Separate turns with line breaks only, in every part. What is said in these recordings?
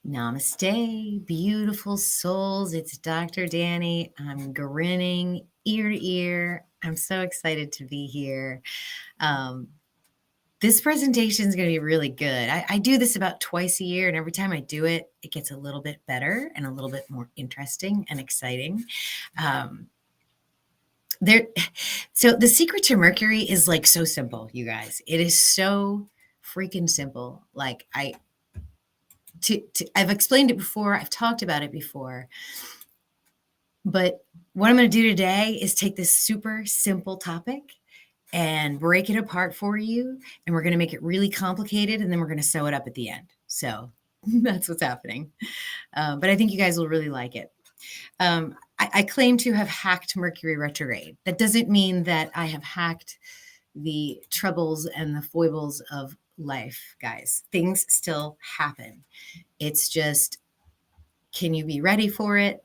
Namaste, beautiful souls. It's Dr. Dani. I'm grinning ear to ear. I'm so excited to be here. This presentation is going to be really good. I do this about twice a year, and every time I do it, it gets a little bit better and a little bit more interesting and exciting. So the secret to Mercury is like so simple, you guys. It is so freaking simple. Like I've explained it before, I've talked about it before, but what I'm going to do today is take this super simple topic and break it apart for you, and we're going to make it really complicated, and then we're going to sew it up at the end. So that's what's happening. But I think you guys will really like it. I claim to have hacked Mercury retrograde. That doesn't mean that I have hacked the troubles and the foibles of life, guys. Things still happen. It's just, can you be ready for it?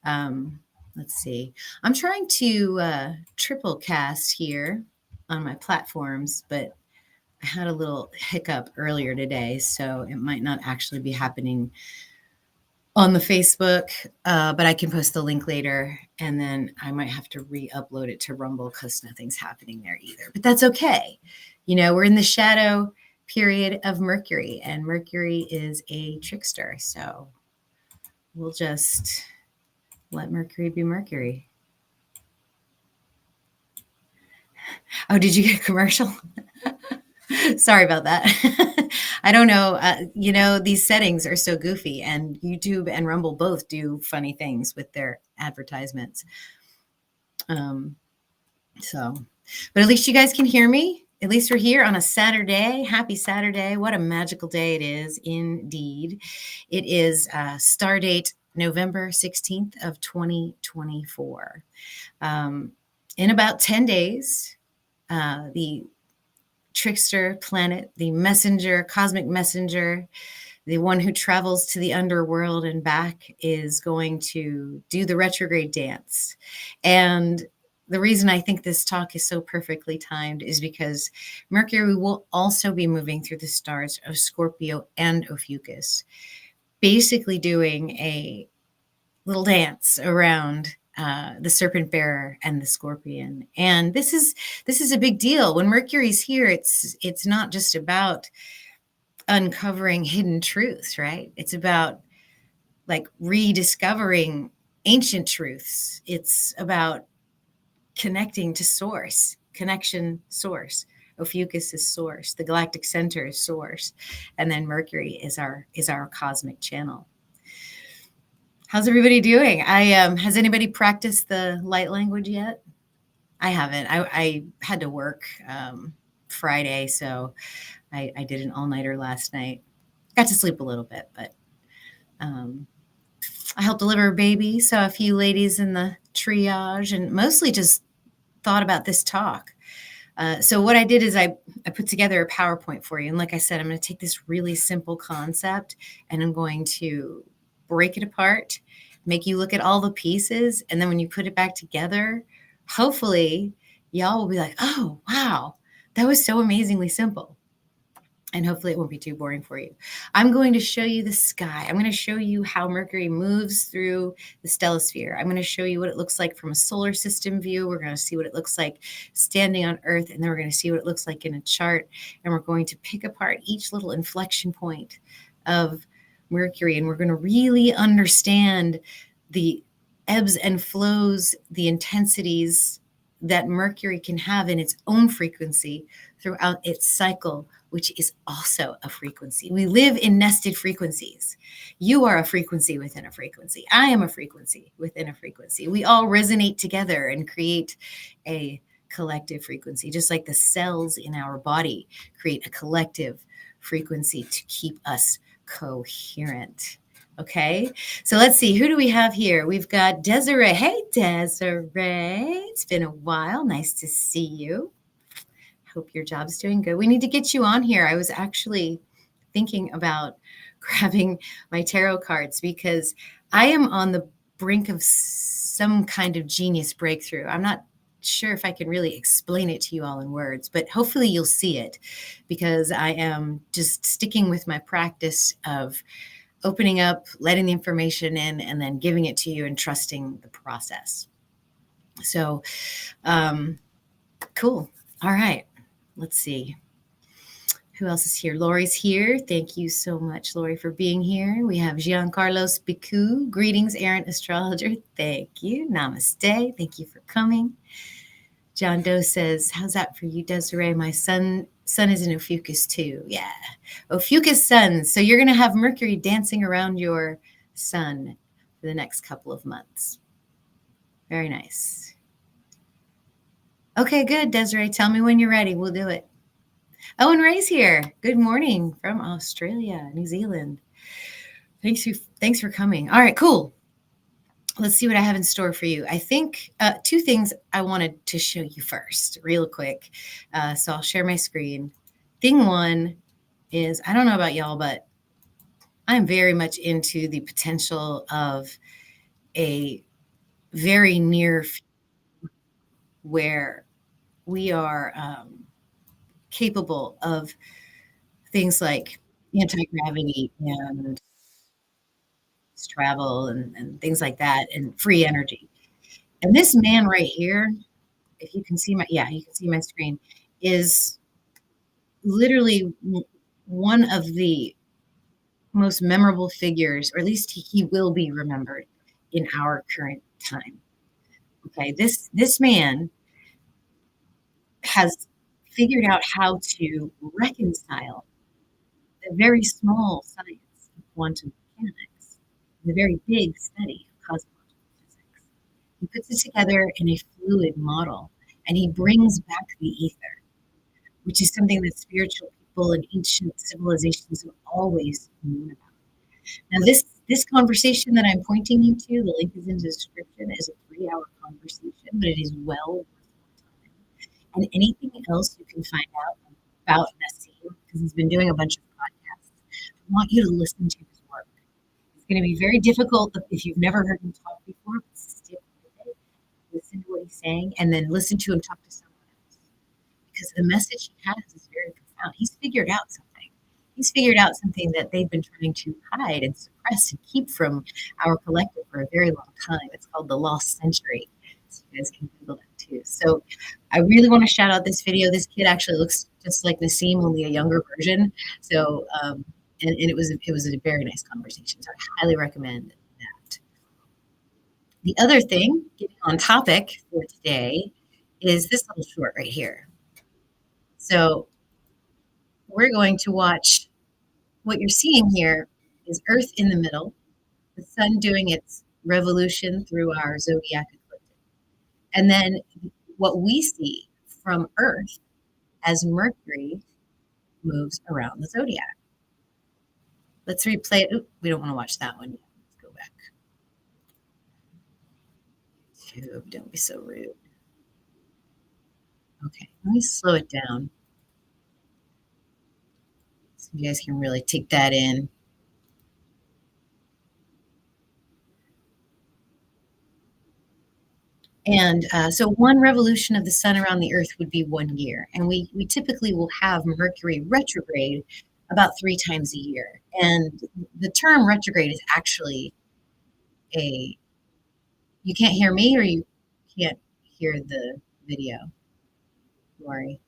Let's see. I'm trying to triple cast here on my platforms, but I had a little hiccup earlier today, so it might not actually be happening on the Facebook, but I can post the link later, and then I might have to re-upload it to Rumble because nothing's happening there either. But that's okay. You know, we're in the shadow period of Mercury, and Mercury is a trickster, so we'll just let Mercury be Mercury. Oh, did you get a commercial? Sorry about that. I don't know. These settings are so goofy, and YouTube and Rumble both do funny things with their advertisements. But at least you guys can hear me. At least we're here on a Saturday. Happy Saturday. What a magical day it is indeed. It is star date November 16th of 2024. In about 10 days, the trickster planet, the messenger, cosmic messenger, the one who travels to the underworld and back, is going to do the retrograde dance. And the reason I think this talk is so perfectly timed is because Mercury will also be moving through the stars of Scorpio and Ophiuchus, basically doing a little dance around the serpent bearer and the scorpion. And this is a big deal. When Mercury's here, it's not just about uncovering hidden truths, right? It's about like rediscovering ancient truths. It's about connecting to source, connection, source. Ophiuchus is source. The galactic center is source. And then Mercury is our cosmic channel. How's everybody doing? Has anybody practiced the light language yet? I haven't. I had to work Friday, so I did an all-nighter last night. Got to sleep a little bit, but I helped deliver a baby, saw a few ladies in the triage, and mostly just thought about this talk. So what I did is I put together a PowerPoint for you. And like I said, I'm going to take this really simple concept, and I'm going to break it apart, make you look at all the pieces. And then when you put it back together, hopefully y'all will be like, oh, wow, that was so amazingly simple. And hopefully it won't be too boring for you. I'm going to show you the sky. I'm going to show you how Mercury moves through the stellosphere. I'm going to show you what it looks like from a solar system view. We're going to see what it looks like standing on Earth, and then we're going to see what it looks like in a chart. And we're going to pick apart each little inflection point of Mercury, and we're going to really understand the ebbs and flows, the intensities that Mercury can have in its own frequency throughout its cycle, which is also a frequency. We live in nested frequencies. You are a frequency within a frequency. I am a frequency within a frequency. We all resonate together and create a collective frequency, just like the cells in our body create a collective frequency to keep us coherent. Okay, so let's see, who do we have here? We've got Desiree. Hey, Desiree, it's been a while. Nice to see you. Hope your job's doing good. We need to get you on here. I was actually thinking about grabbing my tarot cards because I am on the brink of some kind of genius breakthrough. I'm not sure if I can really explain it to you all in words, but hopefully you'll see it, because I am just sticking with my practice of opening up, letting the information in, and then giving it to you and trusting the process. So, cool. All right. Let's see. Who else is here? Lori's here. Thank you so much, Lori, for being here. We have Giancarlos Bicu. Greetings, errant astrologer. Thank you. Namaste. Thank you for coming. John Doe says, how's that for you, Desiree? My sun is in Ophiuchus too. Yeah. Ophiuchus sun. So you're going to have Mercury dancing around your sun for the next couple of months. Very nice. Okay, good, Desiree. Tell me when you're ready. We'll do it. Oh, and Ray's here. Good morning from Australia, New Zealand. Thanks for coming. All right, cool. Let's see what I have in store for you. I think two things I wanted to show you first, real quick. So I'll share my screen. Thing one is, I don't know about y'all, but I'm very much into the potential of a very near future where we are capable of things like anti-gravity and travel and things like that, and free energy. And this man right here, if you can see you can see my screen, is literally one of the most memorable figures, or at least he will be remembered in our current time. Okay, this man has figured out how to reconcile the very small science of quantum mechanics, the very big study of cosmological physics. He puts it together in a fluid model, and he brings back the ether, which is something that spiritual people and ancient civilizations have always known about. Now, this conversation that I'm pointing you to, the link is in the description, is a 3-hour conversation, but it is well worth your time. And anything else you can find out about Nassim, because he's been doing a bunch of podcasts, I want you to listen to his work. It's going to be very difficult if you've never heard him talk before, but stick with it. Listen to what he's saying, and then listen to him talk to someone else. Because the message he has is very profound. He's figured out something. He's figured out something that they've been trying to hide and suppress and keep from our collective for a very long time. It's called the lost century. So you guys can Google that too. So I really want to shout out this video. This kid actually looks just like Nassim, only a younger version. So and it was a very nice conversation. So I highly recommend that. The other thing, getting on topic for today, is this little short right here. So we're going to watch. What you're seeing here is Earth in the middle, the sun doing its revolution through our zodiac ecliptic. And then what we see from Earth as Mercury moves around the zodiac. Let's replay it. Oop, we don't want to watch that one yet. Let's go back. YouTube, don't be so rude. Okay, let me slow it down so you guys can really take that in. And so one revolution of the sun around the Earth would be 1 year. And we typically will have Mercury retrograde about 3 times a year. And the term retrograde is actually you can't hear me, or you can't hear the video, Lori?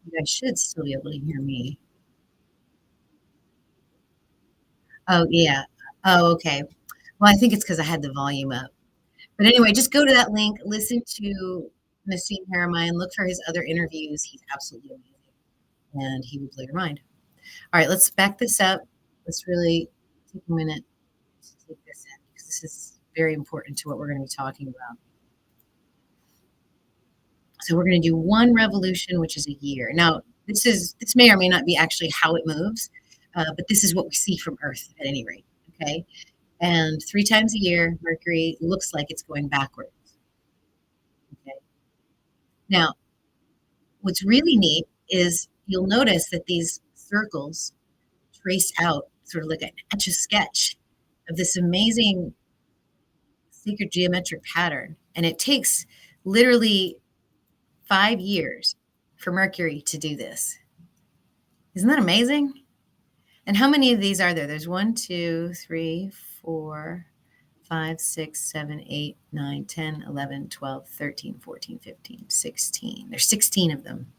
You guys should still be able to hear me. Oh, yeah. Oh, okay. Well, I think it's because I had the volume up. But anyway, just go to that link, listen to Nassim Haramein, look for his other interviews. He's absolutely amazing, and he will blow your mind. All right, let's back this up. Let's really take a minute to take this in, because this is very important to what we're going to be talking about. So we're going to do one revolution, which is a year. Now, this may or may not be actually how it moves, but this is what we see from Earth at any rate, okay? And 3 times a year, Mercury looks like it's going backwards. Okay. Now, what's really neat is you'll notice that these circles trace out sort of like an etch-a-sketch of this amazing sacred geometric pattern. And it takes literally 5 years for Mercury to do this. Isn't that amazing? And how many of these are there? There's 1, 2, 3, 4, 5, 6, 7, 8, 9, 10, 11, 12, 13, 14, 15, 16. There's 16 of them.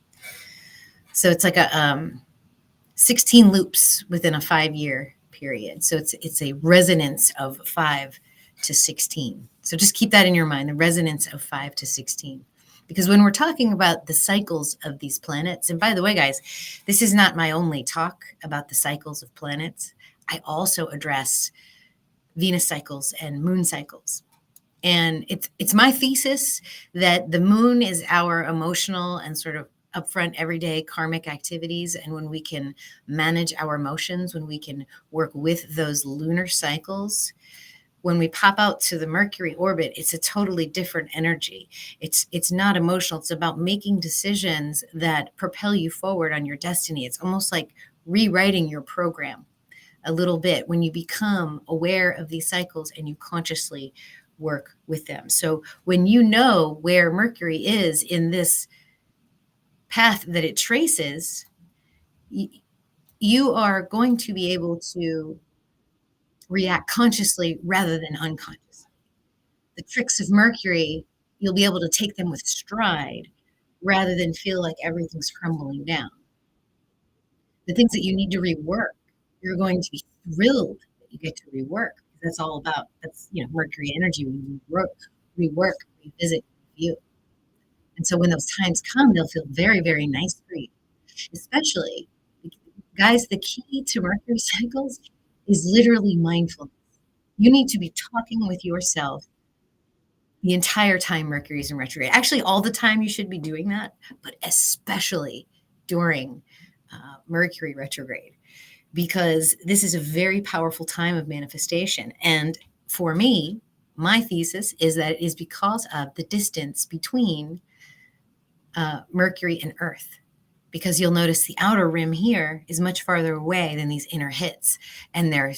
So it's like a 16 loops within a 5-year period. So it's a resonance of 5 to 16. So just keep that in your mind, the resonance of 5 to 16. Because when we're talking about the cycles of these planets, and by the way, guys, this is not my only talk about the cycles of planets. I also address Venus cycles and moon cycles. And it's my thesis that the moon is our emotional and sort of upfront everyday karmic activities. And when we can manage our emotions, when we can work with those lunar cycles, when we pop out to the Mercury orbit, it's a totally different energy. It's not emotional. It's about making decisions that propel you forward on your destiny. It's almost like rewriting your program a little bit when you become aware of these cycles and you consciously work with them. So when you know where Mercury is in this path that it traces, you are going to be able to react consciously rather than unconsciously. The tricks of Mercury, you'll be able to take them with stride rather than feel like everything's crumbling down. The things that you need to rework, you're going to be thrilled that you get to rework. That's all about, that's, Mercury energy. We rework, revisit, review. And so when those times come, they'll feel very, very nice for you. Especially, guys, the key to Mercury cycles is literally mindfulness. You need to be talking with yourself the entire time Mercury is in retrograde. Actually, all the time you should be doing that, but especially during Mercury retrograde, because this is a very powerful time of manifestation. And for me, my thesis is that it is because of the distance between Mercury and Earth. Because you'll notice the outer rim here is much farther away than these inner hits. And they're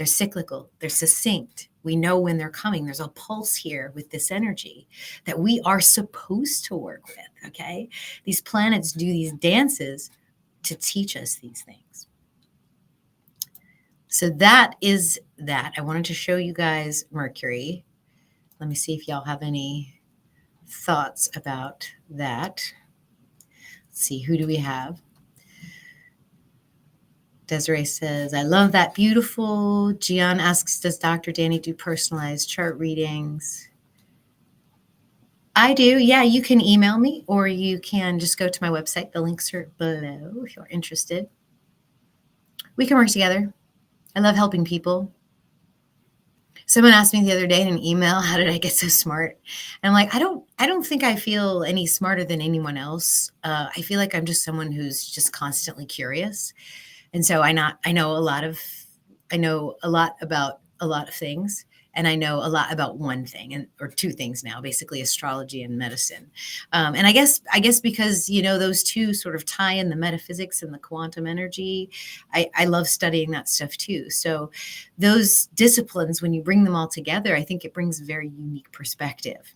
cyclical, they're succinct. We know when they're coming. There's a pulse here with this energy that we are supposed to work with, okay? These planets do these dances to teach us these things. So that is that. I wanted to show you guys Mercury. Let me see if y'all have any thoughts about that. Let's see, who do we have? Desiree says, I love that. Beautiful. Gian asks, does Dr. Dani do personalized chart readings? I do. Yeah, you can email me or you can just go to my website. The links are below if you're interested. We can work together. I love helping people. Someone asked me the other day in an email, how did I get so smart? And I'm like, I don't think I feel any smarter than anyone else. I feel like I'm just someone who's just constantly curious. And so I know a lot about a lot of things, and I know a lot about one thing or two things now, basically astrology and medicine. And I guess because, those two sort of tie in the metaphysics and the quantum energy, I love studying that stuff too. So those disciplines, when you bring them all together, I think it brings a very unique perspective.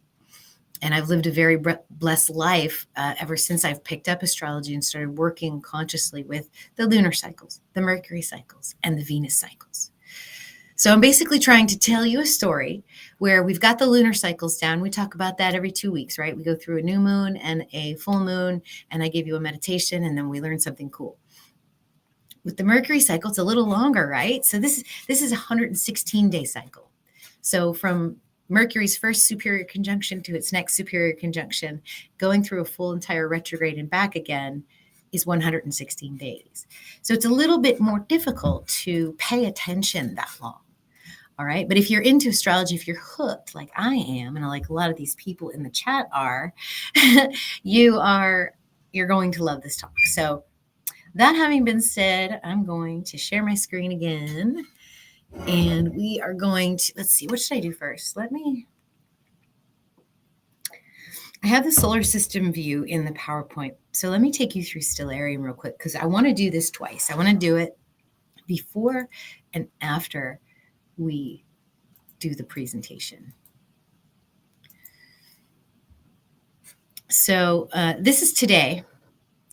And I've lived a very blessed life ever since I've picked up astrology and started working consciously with the lunar cycles, the Mercury cycles, and the Venus cycles. So I'm basically trying to tell you a story where we've got the lunar cycles down. We talk about that every 2 weeks, right? We go through a new moon and a full moon, and I give you a meditation, and then we learn something cool. With the Mercury cycle, it's a little longer, right? So this is a 116-day cycle. So from Mercury's first superior conjunction to its next superior conjunction, going through a full entire retrograde and back again is 116 days. So it's a little bit more difficult to pay attention that long. All right. But if you're into astrology, if you're hooked like I am, and like a lot of these people in the chat are, you're going to love this talk. So that having been said, I'm going to share my screen again. And we are going to, let's see, what should I do first? I have the solar system view in the PowerPoint. So let me take you through Stellarium real quick, because I want to do this twice. I want to do it before and after we do the presentation. So this is today.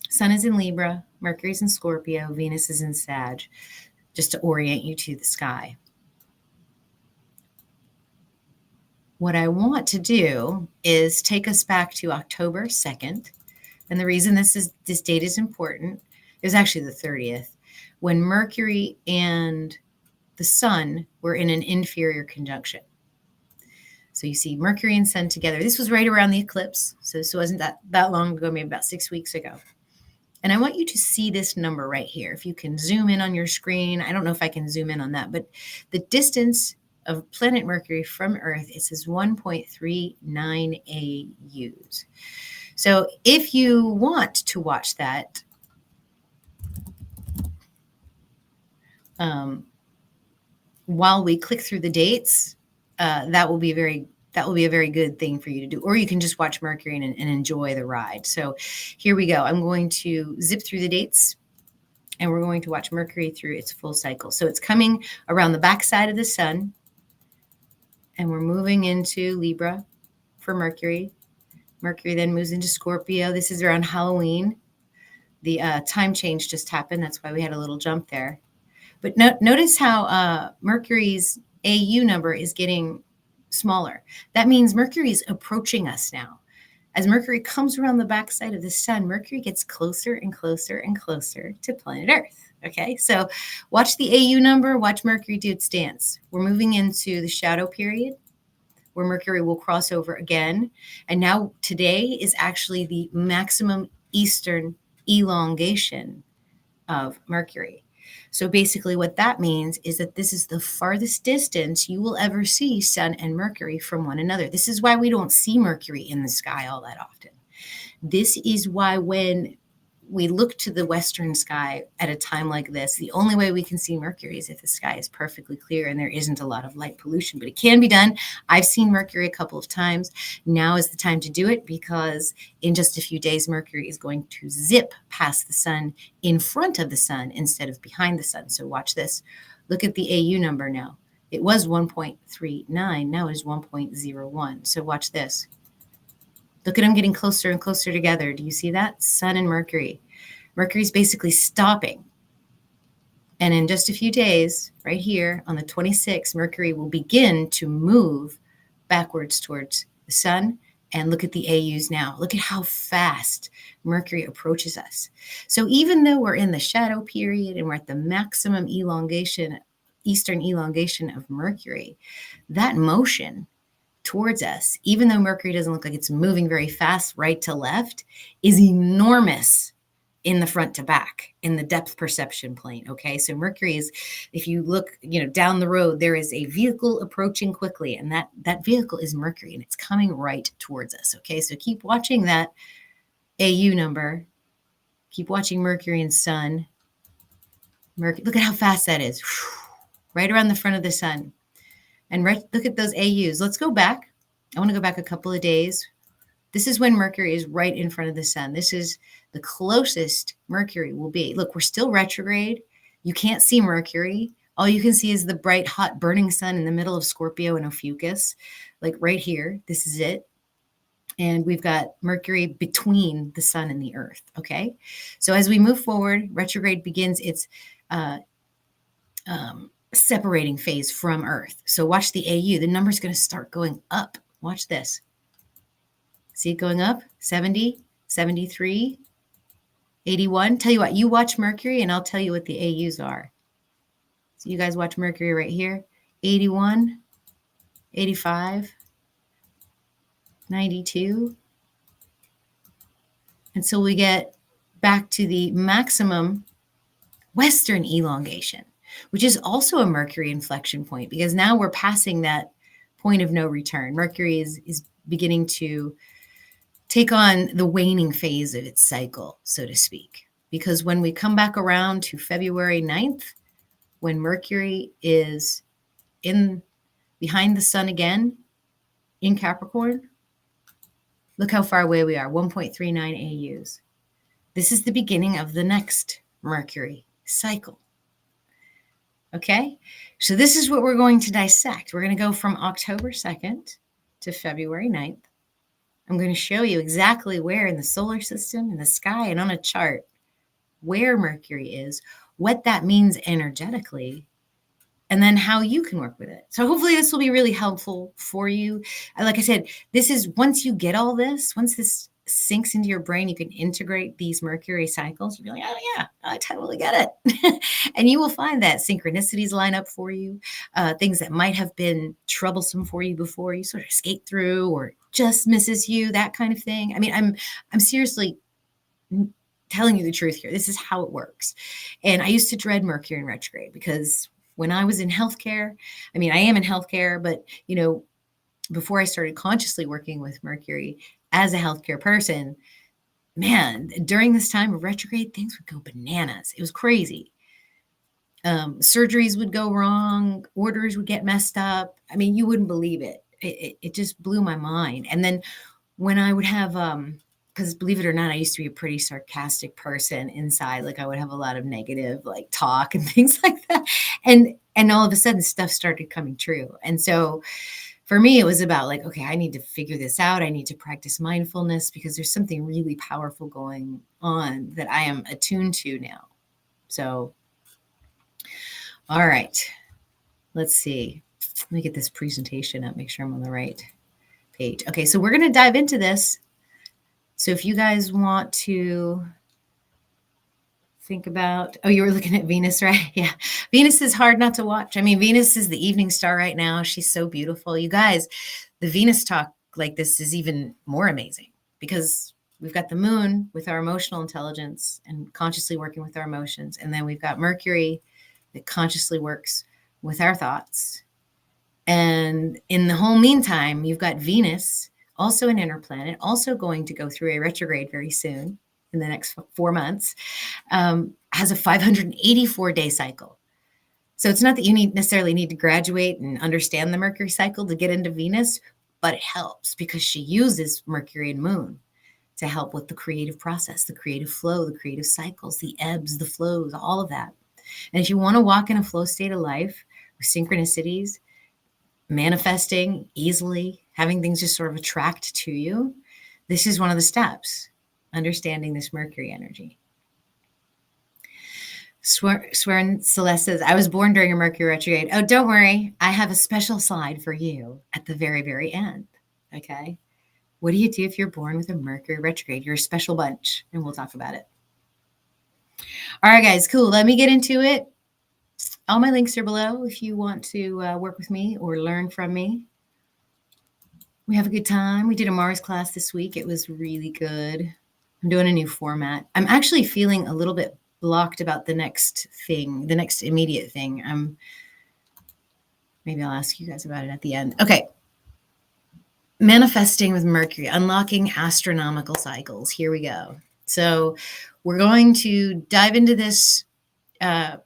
Sun is in Libra, Mercury's in Scorpio, Venus is in Sag, just to orient you to the sky. What I want to do is take us back to October 2nd. And the reason this date is important is actually the 30th, when Mercury and the Sun were in an inferior conjunction. So you see Mercury and Sun together. This was right around the eclipse. So this wasn't that long ago, maybe about 6 weeks ago. And I want you to see this number right here. If you can zoom in on your screen, I don't know if I can zoom in on that, but the distance of planet Mercury from Earth, it says 1.39 AUs. So if you want to watch that, while we click through the dates, that will be a very good thing for you to do. Or you can just watch Mercury and enjoy the ride. So here we go. I'm going to zip through the dates, and we're going to watch Mercury through its full cycle. So it's coming around the backside of the Sun, and we're moving into Libra for Mercury. Mercury then moves into Scorpio. This is around Halloween. The time change just happened. That's why we had a little jump there. But notice how Mercury's AU number is getting smaller. That means Mercury is approaching us now. As Mercury comes around the backside of the Sun, Mercury gets closer and closer and closer to planet Earth. Okay, so watch the AU number, watch Mercury do its dance. We're moving into the shadow period where Mercury will cross over again. And now today is actually the maximum eastern elongation of Mercury. So basically what that means is that this is the farthest distance you will ever see Sun and Mercury from one another. This is why we don't see Mercury in the sky all that often. This is why when we look to the western sky at a time like this, the only way we can see Mercury is if the sky is perfectly clear and there isn't a lot of light pollution, but it can be done. I've seen Mercury a couple of times. Now is the time to do it because in just a few days, Mercury is going to zip past the Sun in front of the Sun instead of behind the Sun. So watch this. Look at the AU number now. It was 1.39. Now it is 1.01. So watch this. Look at them getting closer and closer together. Do you see that? Sun and Mercury. Mercury's basically stopping. And in just a few days, right here on the 26th, Mercury will begin to move backwards towards the Sun. And look at the AUs now. Look at how fast Mercury approaches us. So even though we're in the shadow period and we're at the maximum elongation, eastern elongation of Mercury, that motion towards us, even though Mercury doesn't look like it's moving very fast right to left, is enormous in the front to back in the depth perception plane. Okay, so Mercury is, if you look down the road, there is a vehicle approaching quickly, and that vehicle is Mercury, and it's coming right towards us. Okay, so keep watching that AU number, keep watching Mercury and Sun. Mercury, look at how fast that is, right around the front of the Sun. And look at those AUs. Let's go back. I want to go back a couple of days. This is when Mercury is right in front of the Sun. This is the closest Mercury will be. Look, we're still retrograde. You can't see Mercury. All you can see is the bright, hot, burning Sun in the middle of Scorpio and Ophiuchus. Like right here, this is it. And we've got Mercury between the Sun and the Earth, okay? So as we move forward, retrograde begins its separating phase from Earth. So watch the AU. The number's going to start going up. Watch this. See it going up? 70, 73, 81. Tell you what, you watch Mercury and I'll tell you what the AUs are. So you guys watch Mercury right here. 81, 85, 92. Until we get back to the maximum western elongation, which is also a Mercury inflection point because now we're passing that point of no return. Mercury is beginning to take on the waning phase of its cycle, so to speak. Because when we come back around to February 9th, when Mercury is behind the Sun again in Capricorn, look how far away we are, 1.39 AUs. This is the beginning of the next Mercury cycle. Okay, so this is what we're going to dissect. We're going to go from October 2nd to February 9th. I'm going to show you exactly where in the solar system, in the sky, and on a chart, where Mercury is, what that means energetically, and then how you can work with it. So hopefully this will be really helpful for you. Like I said, this is once you get all this, once this sinks into your brain, you can integrate these Mercury cycles. You'll be like, oh yeah, I totally get it. And you will find that synchronicities line up for you. Things that might have been troublesome for you before, you sort of skate through or just misses you, that kind of thing. I mean, I'm seriously telling you the truth here. This is how it works. And I used to dread Mercury in retrograde because when I was in healthcare, I mean, I am in healthcare, but before I started consciously working with Mercury as a healthcare person, man, during this time of retrograde, things would go bananas. It was crazy. Surgeries would go wrong, orders would get messed up. I mean, you wouldn't believe it. It just blew my mind. And then when I would have, because believe it or not, I used to be a pretty sarcastic person inside. Like I would have a lot of negative like talk and things like that. And all of a sudden stuff started coming true. And so for me, it was about like, okay, I need to figure this out. I need to practice mindfulness because there's something really powerful going on that I am attuned to now. So, all right, let's see. Let me get this presentation up, make sure I'm on the right page. Okay, so we're going to dive into this. So if you guys want to think about, oh, you were looking at Venus, right? Yeah. Venus is hard not to watch. I mean, Venus is the evening star right now. She's so beautiful. You guys, the Venus talk like this is even more amazing because we've got the moon with our emotional intelligence and consciously working with our emotions. And then we've got Mercury that consciously works with our thoughts. And in the whole meantime, you've got Venus, also an inner planet, also going to go through a retrograde very soon in the next 4 months, has a 584-day cycle. So it's not that you necessarily need to graduate and understand the Mercury cycle to get into Venus, but it helps because she uses Mercury and Moon to help with the creative process, the creative flow, the creative cycles, the ebbs, the flows, all of that. And if you want to walk in a flow state of life with synchronicities, manifesting easily, having things just sort of attract to you, this is one of the steps, understanding this Mercury energy. Swearin Celeste says, I was born during a Mercury retrograde. Oh, don't worry. I have a special slide for you at the very, very end. Okay. What do you do if you're born with a Mercury retrograde? You're a special bunch, and we'll talk about it. All right, guys, cool. Let me get into it. All my links are below if you want to work with me or learn from me. We have a good time. We did a Mars class this week. It was really good. I'm doing a new format. I'm actually feeling a little bit blocked about the next thing, the next immediate thing. Maybe I'll ask you guys about it at the end. Okay. Manifesting with Mercury, unlocking astronomical cycles. Here we go. So we're going to dive into this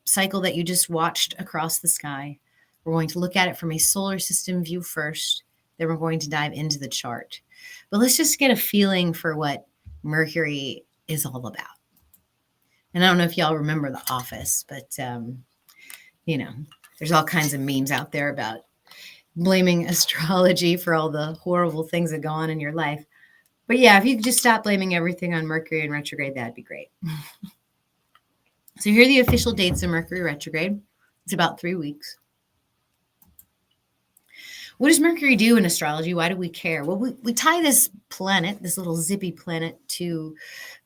cycle that you just watched across the sky. We're going to look at it from a solar system view first. Then we're going to dive into the chart. But let's just get a feeling for what Mercury is all about. And I don't know if y'all remember The Office, but, there's all kinds of memes out there about blaming astrology for all the horrible things that go on in your life. But yeah, if you could just stop blaming everything on Mercury in retrograde, that'd be great. So here are the official dates of Mercury retrograde. It's about 3 weeks. What does Mercury do in astrology? Why do we care? Well, we tie this planet, this little zippy planet, to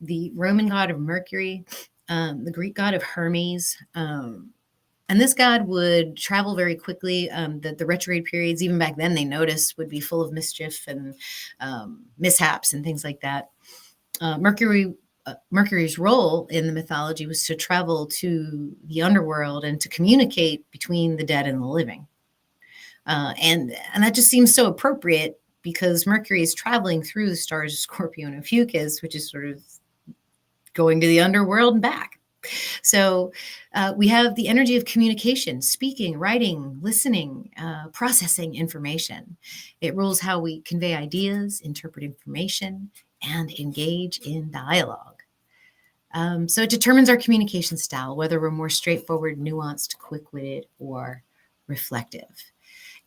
the Roman god of Mercury, the Greek god of Hermes. And this god would travel very quickly. The retrograde periods, even back then, they noticed would be full of mischief and mishaps and things like that. Mercury's role in the mythology was to travel to the underworld and to communicate between the dead and the living. And that just seems so appropriate because Mercury is traveling through the stars of Scorpio and Ophiuchus, which is sort of going to the underworld and back. So we have the energy of communication, speaking, writing, listening, processing information. It rules how we convey ideas, interpret information, and engage in dialogue. So it determines our communication style, whether we're more straightforward, nuanced, quick-witted, or reflective.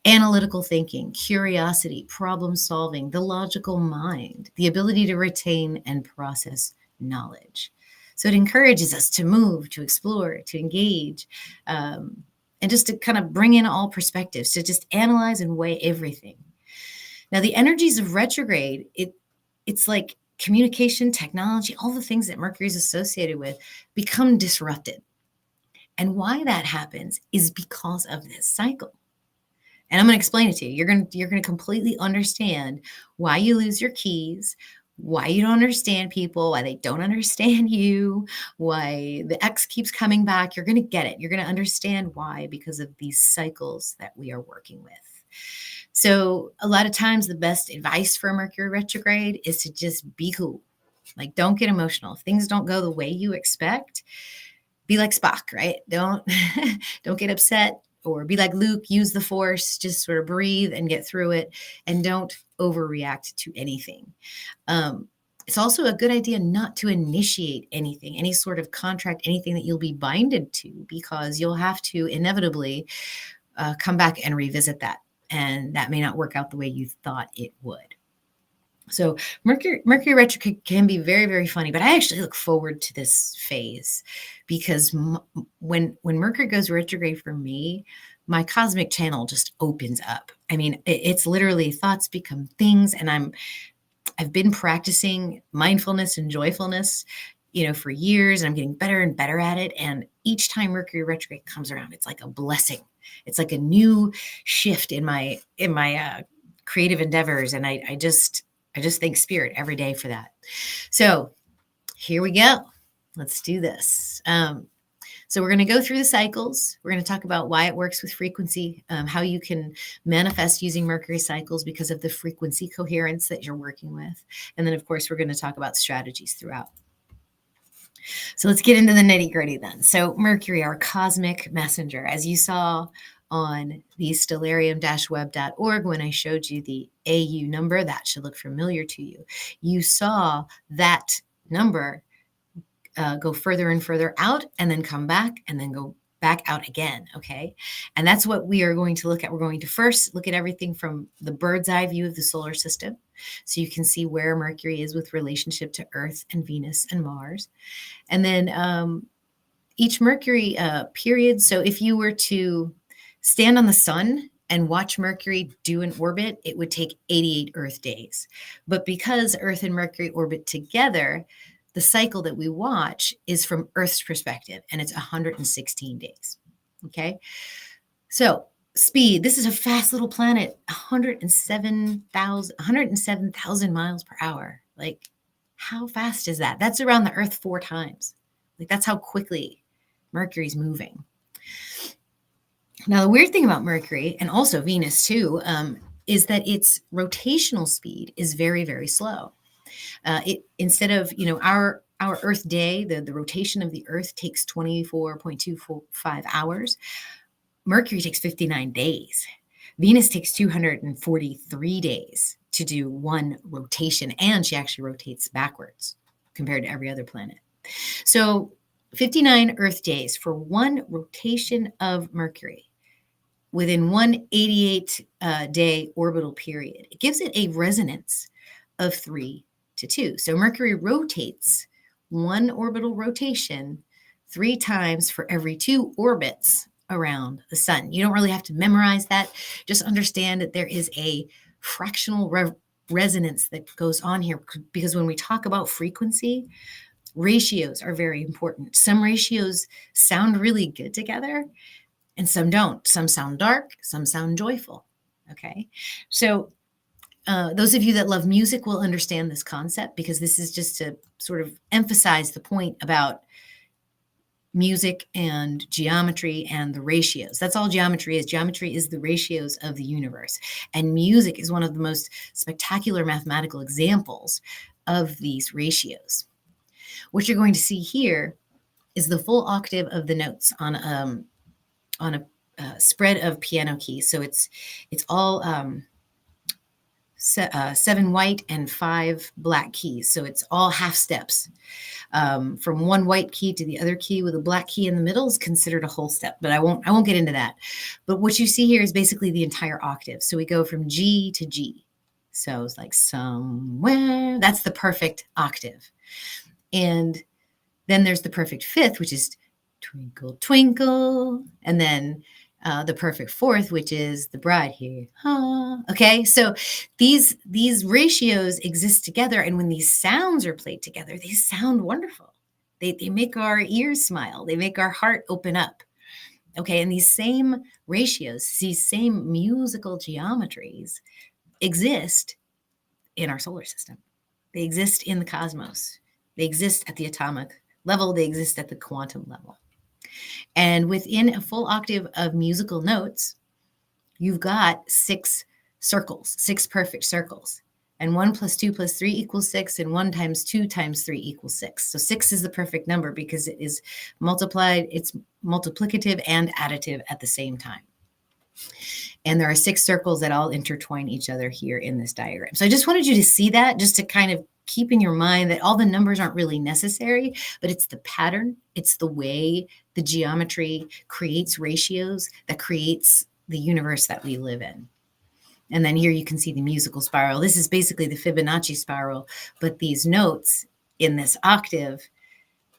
Analytical thinking, curiosity, problem solving, the logical mind, the ability to retain and process knowledge. So it encourages us to move, to explore, to engage, and just to kind of bring in all perspectives, to just analyze and weigh everything. Now, the energies of retrograde, it's like communication, technology, all the things that Mercury is associated with become disrupted. And why that happens is because of this cycle. And I'm going to explain it to you. You're going to completely understand why you lose your keys, why you don't understand people, why they don't understand you, why the ex keeps coming back. You're going to get it. You're going to understand why, because of these cycles that we are working with. So a lot of times the best advice for Mercury retrograde is to just be cool. Like, don't get emotional. If things don't go the way you expect, be like Spock, right? Don't get upset, or be like Luke, use the force, just sort of breathe and get through it, and don't overreact to anything. It's also a good idea not to initiate anything, any sort of contract, anything that you'll be binded to, because you'll have to inevitably come back and revisit that. And that may not work out the way you thought it would. So Mercury retrograde can be very, very funny, but I actually look forward to this phase, because when Mercury goes retrograde for me, my cosmic channel just opens up. I mean, it's literally thoughts become things, and I've been practicing mindfulness and joyfulness, for years, and I'm getting better and better at it. And each time Mercury retrograde comes around, it's like a blessing. It's like a new shift in my creative endeavors, and I just thank Spirit every day for that. So here we go. Let's do this. So we're going to go through the cycles. We're going to talk about why it works with frequency, how you can manifest using Mercury cycles because of the frequency coherence that you're working with. And then, of course, we're going to talk about strategies throughout. So let's get into the nitty-gritty then. So Mercury, our cosmic messenger, as you saw on the stellarium-web.org when I showed you the AU number, that should look familiar to you. You saw that number go further and further out, and then come back, and then go back out again, okay? And that's what we are going to look at. We're going to first look at everything from the bird's eye view of the solar system, so you can see where Mercury is with relationship to Earth and Venus and Mars. And then each Mercury period, so if you were to stand on the sun and watch Mercury do an orbit, it would take 88 Earth days. But because Earth and Mercury orbit together, the cycle that we watch is from Earth's perspective, and it's 116 days. Okay. So speed, this is a fast little planet, 107,000 miles per hour. Like, how fast is that? That's around the Earth 4 times. Like, that's how quickly Mercury's moving. Now, the weird thing about Mercury, and also Venus too, is that its rotational speed is very, very slow. It, instead of, our Earth day, the rotation of the Earth takes 24.25 hours. Mercury takes 59 days. Venus takes 243 days to do one rotation, and she actually rotates backwards compared to every other planet. So 59 Earth days for one rotation of Mercury within one 88-day orbital period. It gives it a resonance of 3 to 2. So Mercury rotates one orbital rotation 3 times for every 2 orbits around the sun. You don't really have to memorize that. Just understand that there is a fractional resonance that goes on here, because when we talk about frequency, ratios are very important. Some ratios sound really good together, and some don't. Some sound dark, some sound joyful. Okay. So those of you that love music will understand this concept, because this is just to sort of emphasize the point about music and geometry and the ratios. That's all geometry is. Geometry is the ratios of the universe. And music is one of the most spectacular mathematical examples of these ratios. What you're going to see here is the full octave of the notes on a spread of piano keys. So it's all 7 white and 5 black keys. So it's all half steps. From one white key to the other key with a black key in the middle is considered a whole step, but I won't get into that. But what you see here is basically the entire octave. So we go from G to G. So it's like somewhere, that's the perfect octave. And then there's the perfect fifth, which is twinkle, twinkle. And then the perfect fourth, which is the bride here. Okay, so these ratios exist together, and when these sounds are played together, they sound wonderful. They make our ears smile. They make our heart open up. Okay, and these same ratios, these same musical geometries exist in our solar system. They exist in the cosmos. They exist at the atomic level. They exist at the quantum level. And within a full octave of musical notes, you've got 6 circles, 6 perfect circles. And 1 + 2 + 3 equals 6, and 1 × 2 × 3 equals 6. So 6 is the perfect number because it is multiplied, it's multiplicative and additive at the same time. And there are 6 circles that all intertwine each other here in this diagram. So I just wanted you to see that, just to kind of keep in your mind that all the numbers aren't really necessary, but it's the pattern, it's the way the geometry creates ratios that creates the universe that we live in. And then here you can see the musical spiral. This is basically the Fibonacci spiral, but these notes in this octave,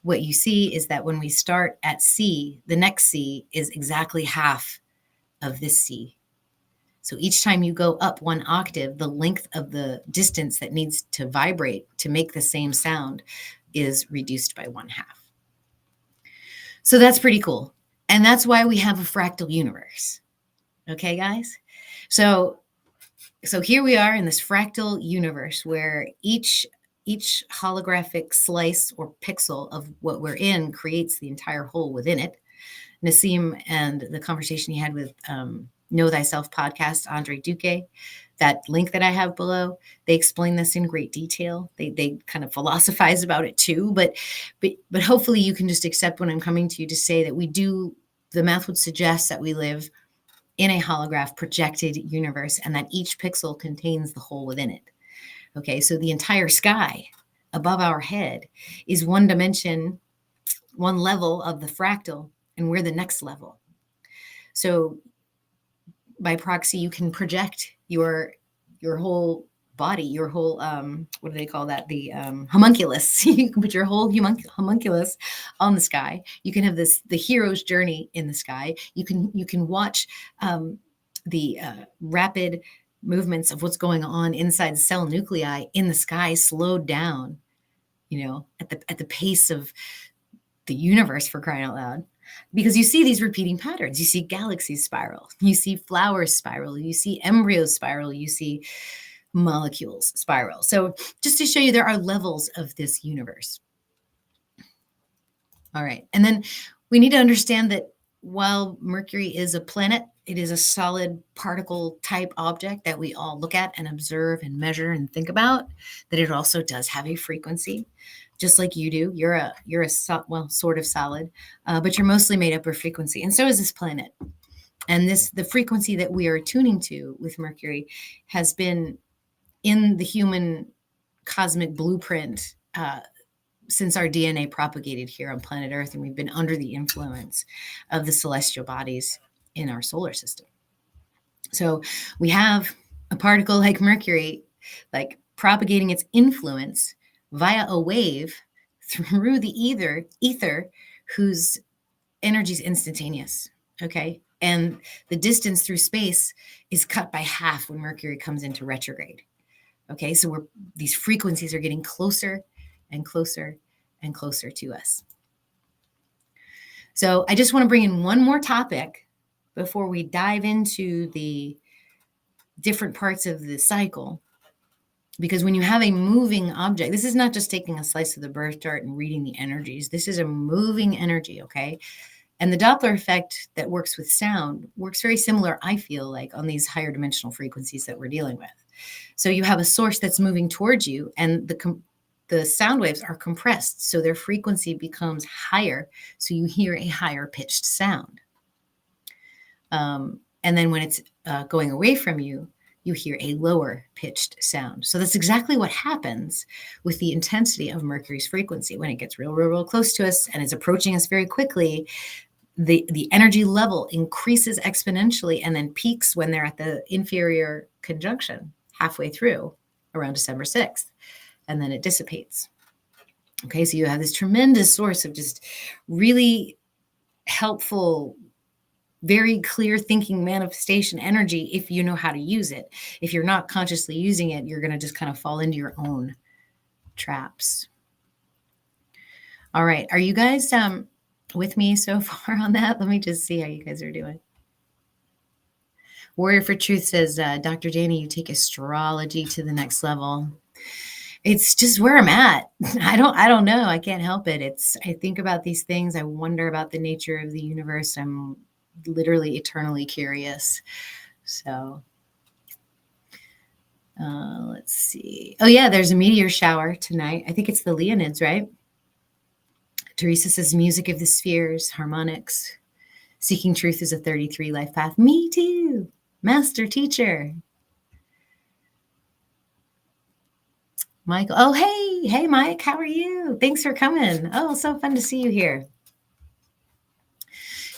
what you see is that when we start at C, the next C is exactly half of this C. So each time you go up 1 octave, the length of the distance that needs to vibrate to make the same sound is reduced by 1/2. So that's pretty cool. And that's why we have a fractal universe. Okay, guys? So here we are in this fractal universe where each holographic slice or pixel of what we're in creates the entire whole within it. Nassim and the conversation he had with Know Thyself podcast, Andre Duque, that link that I have below, they explain this in great detail. They kind of philosophize about it too, but hopefully you can just accept when I'm coming to you to say that the math would suggest that we live in a holograph projected universe and that each pixel contains the whole within it. Okay, so the entire sky above our head is one dimension, one level of the fractal, and we're the next level. So by proxy, you can project your whole body, your whole, what do they call that? The homunculus. You can put your whole homunculus on the sky. You can have the hero's journey in the sky. You can watch the rapid movements of what's going on inside cell nuclei in the sky slowed down, at the pace of the universe, for crying out loud. Because you see these repeating patterns. You see galaxies spiral. You see flowers spiral. You see embryos spiral. You see molecules spiral. So just to show you, there are levels of this universe. All right. And then we need to understand that while Mercury is a planet, it is a solid particle type object that we all look at and observe and measure and think about, that it also does have a frequency. Just like you do. You're a sort of solid, but you're mostly made up of frequency. And so is this planet. And the frequency that we are tuning to with Mercury has been in the human cosmic blueprint since our DNA propagated here on planet Earth, and we've been under the influence of the celestial bodies in our solar system. So we have a particle like Mercury, like propagating its influence via a wave through the ether, whose energy is instantaneous, okay? And the distance through space is cut by half when Mercury comes into retrograde, okay? So these frequencies are getting closer and closer and closer to us. So I just want to bring in one more topic before we dive into the different parts of the cycle. Because when you have a moving object, this is not just taking a slice of the birth chart and reading the energies. This is a moving energy, okay? And the Doppler effect that works with sound works very similar, I feel like, on these higher dimensional frequencies that we're dealing with. So you have a source that's moving towards you, and the sound waves are compressed, so their frequency becomes higher, so you hear a higher pitched sound. And then when it's going away from you, you hear a lower pitched sound. So that's exactly what happens with the intensity of Mercury's frequency. When it gets real close to us and is approaching us very quickly, the energy level increases exponentially and then peaks when they're at the inferior conjunction halfway through around December 6th, and then it dissipates. Okay, so you have this tremendous source of just really helpful, very clear thinking manifestation energy if you know how to use it. If you're not consciously using it, you're going to just kind of fall into your own traps. All right, are you guys with me so far on that? Let me just see how you guys are doing. Warrior for Truth says, Dr. Dani, you take astrology to the next level. It's just where I'm at. I don't know. I can't help it. I think about these things. I wonder about the nature of the universe. I'm literally eternally curious. So let's see. Oh yeah, there's a meteor shower tonight. I think it's the Leonids, right? Teresa says music of the spheres, harmonics. Seeking truth is a 33 life path. Me too. Master teacher. Michael. Oh, hey, Mike. How are you? Thanks for coming. Oh, so fun to see you here.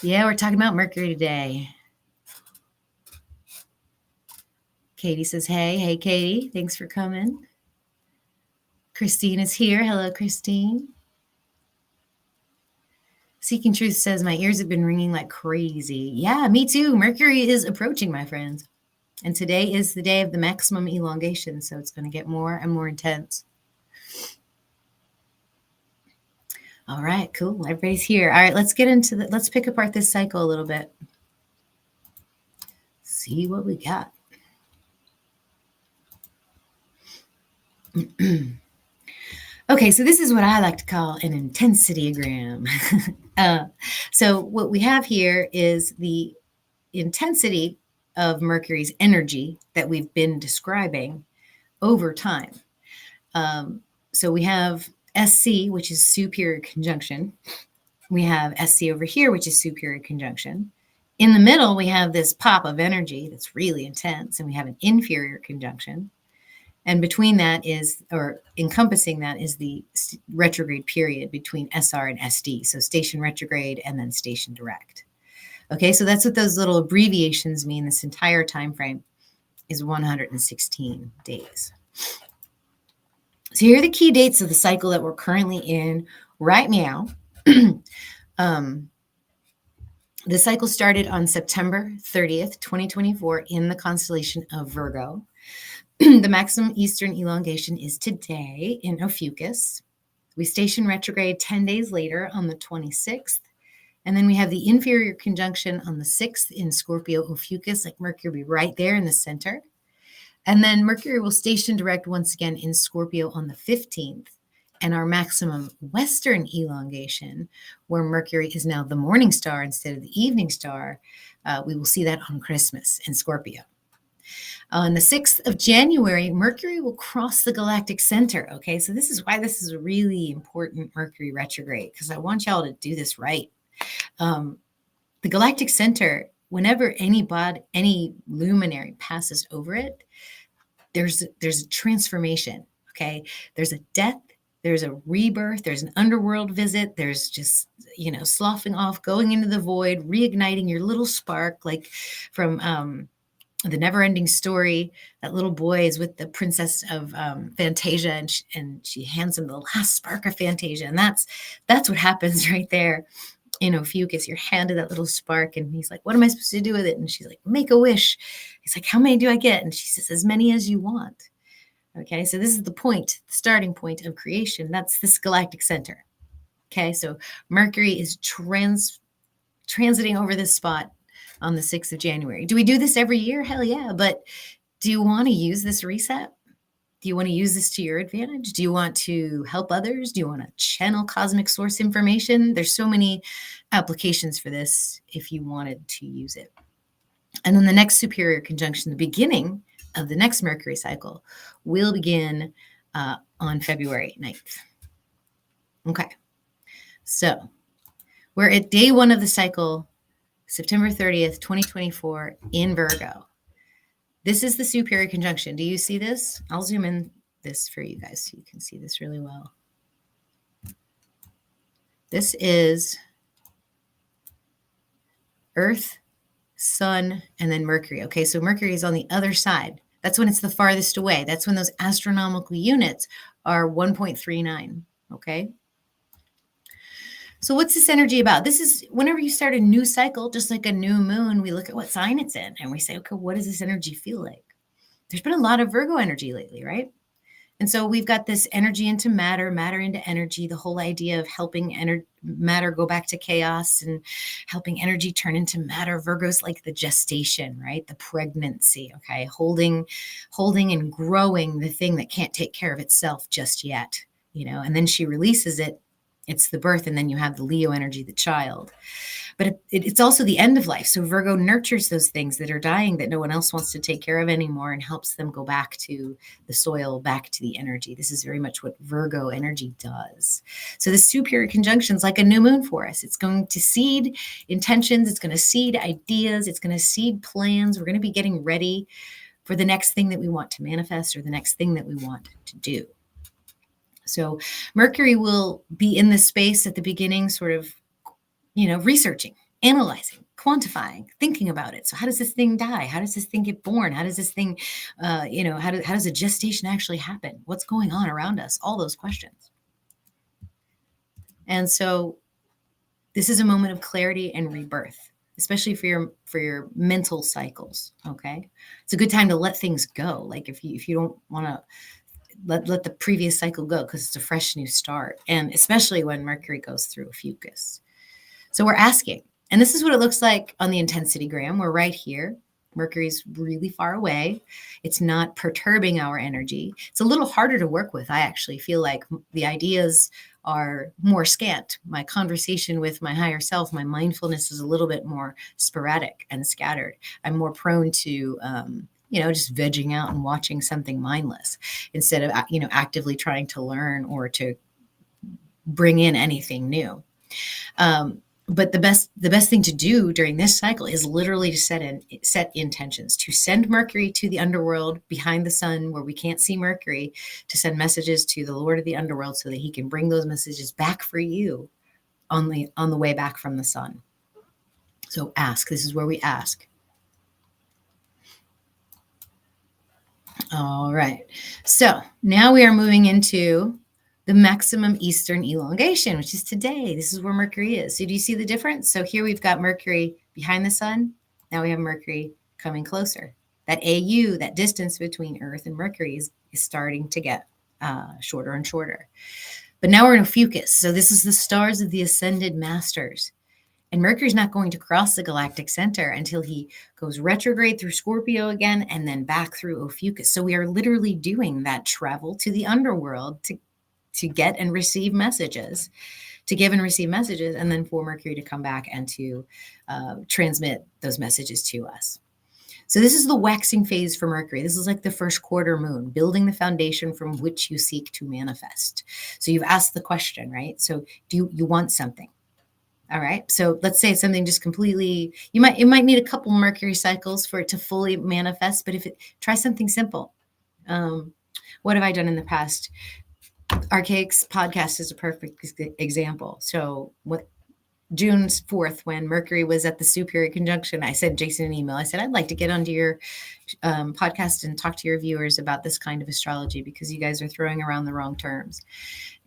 Yeah, we're talking about Mercury today. Katie says, hey, Katie. Thanks for coming. Christine is here. Hello, Christine. Seeking Truth says, my ears have been ringing like crazy. Yeah, me too. Mercury is approaching, my friends. And today is the day of the maximum elongation, so it's going to get more and more intense. All right, cool. Everybody's here. All right, let's get into let's pick apart this cycle a little bit. See what we got. Okay, so this is what I like to call an intensityogram. So what we have here is the intensity of Mercury's energy that we've been describing over time. So we have SC, which is superior conjunction. We have SC over here, which is superior conjunction. In the middle, we have this pop of energy that's really intense, and we have an inferior conjunction. And between that is, or encompassing that, is the retrograde period between SR and SD. So station retrograde and then station direct. Okay, so that's what those little abbreviations mean. This entire time frame is 116 days. So here are the key dates of the cycle that we're currently in right now. The cycle started on September 30th, 2024 in the constellation of Virgo. The maximum eastern elongation is today in Ophiuchus. We station retrograde 10 days later on the 26th. And then we have the inferior conjunction on the 6th in Scorpio Ophiuchus, like Mercury right there in the center. And then Mercury will station direct once again in Scorpio on the 15th. And our maximum western elongation, where Mercury is now the morning star instead of the evening star, we will see that on Christmas in Scorpio. On the 6th of January, Mercury will cross the galactic center. Okay, so this is why this is a really important Mercury retrograde, because I want y'all to do this right. The galactic center, whenever any luminary passes over it, there's a transformation. Okay, there's a death, there's a rebirth, there's an underworld visit, there's just, sloughing off, going into the void, reigniting your little spark, like from the never-ending story. That little boy is with the princess of Fantasia, and she hands him the last spark of Fantasia, and that's what happens right there in Ophiuchus. You're handed that little spark, and he's like, "What am I supposed to do with it?" And she's like, "Make a wish." He's like, "How many do I get?" And she says, "As many as you want." Okay, so this is the point, the starting point of creation. That's this galactic center. Okay, so Mercury is transiting over this spot on the 6th of January. Do we do this every year? Hell yeah. But do you want to use this reset? Do you want to use this to your advantage? Do you want to help others? Do you want to channel cosmic source information? There's so many applications for this if you wanted to use it. And then the next superior conjunction, the beginning of the next Mercury cycle, will begin on February 9th. Okay. So we're at day one of the cycle, September 30th, 2024 in Virgo. This is the superior conjunction. Do you see this? I'll zoom in this for you guys so you can see this really well. This is Earth, Sun, and then Mercury. Okay, so Mercury is on the other side. That's when it's the farthest away. That's when those astronomical units are 1.39. Okay. So what's this energy about? This is whenever you start a new cycle, just like a new moon, we look at what sign it's in and we say, okay, what does this energy feel like? There's been a lot of Virgo energy lately, right? And so we've got this energy into matter, matter into energy, the whole idea of helping matter go back to chaos and helping energy turn into matter. Virgo's like the gestation, right? The pregnancy, okay? Holding and growing the thing that can't take care of itself just yet, and then she releases it. It's the birth, and then you have the Leo energy, the child. But it's also the end of life. So Virgo nurtures those things that are dying that no one else wants to take care of anymore and helps them go back to the soil, back to the energy. This is very much what Virgo energy does. So the superior conjunction is like a new moon for us. It's going to seed intentions. It's going to seed ideas. It's going to seed plans. We're going to be getting ready for the next thing that we want to manifest or the next thing that we want to do. So Mercury will be in this space at the beginning, sort of, researching, analyzing, quantifying, thinking about it. So how does this thing die? How does this thing get born? How does this thing, how does a gestation actually happen? What's going on around us? All those questions. And so this is a moment of clarity and rebirth, especially for your mental cycles. Okay. It's a good time to let things go. Like if you don't want to, let the previous cycle go because it's a fresh new start. And especially when Mercury goes through a fucus. So we're asking, and this is what it looks like on the intensity gram. We're right here. Mercury's really far away. It's not perturbing our energy. It's a little harder to work with. I actually feel like the ideas are more scant. My conversation with my higher self, my mindfulness is a little bit more sporadic and scattered. I'm more prone to, just vegging out and watching something mindless instead of, actively trying to learn or to bring in anything new. But the best thing to do during this cycle is literally to set intentions, to send Mercury to the underworld behind the sun where we can't see Mercury, to send messages to the Lord of the underworld so that he can bring those messages back for you on the way back from the sun. So ask. This is where we ask. All right. So now we are moving into the maximum eastern elongation, which is today. This is where Mercury is. So do you see the difference? So here we've got Mercury behind the sun. Now we have Mercury coming closer. That AU, that distance between Earth and Mercury is starting to get shorter and shorter. But now we're in a fucus. So this is the stars of the ascended masters. And Mercury's not going to cross the galactic center until he goes retrograde through Scorpio again and then back through Ophiuchus. So we are literally doing that travel to the underworld to get and receive messages, to give and receive messages, and then for Mercury to come back and to transmit those messages to us. So this is the waxing phase for Mercury. This is like the first quarter moon, building the foundation from which you seek to manifest. So you've asked the question, right? So do you want something? All right. So let's say something just completely, it might need a couple Mercury cycles for it to fully manifest, but try something simple. What have I done in the past? Archaic's podcast is a perfect example. So June 4th, when Mercury was at the superior conjunction, I sent Jason an email. I said, I'd like to get onto your podcast and talk to your viewers about this kind of astrology because you guys are throwing around the wrong terms.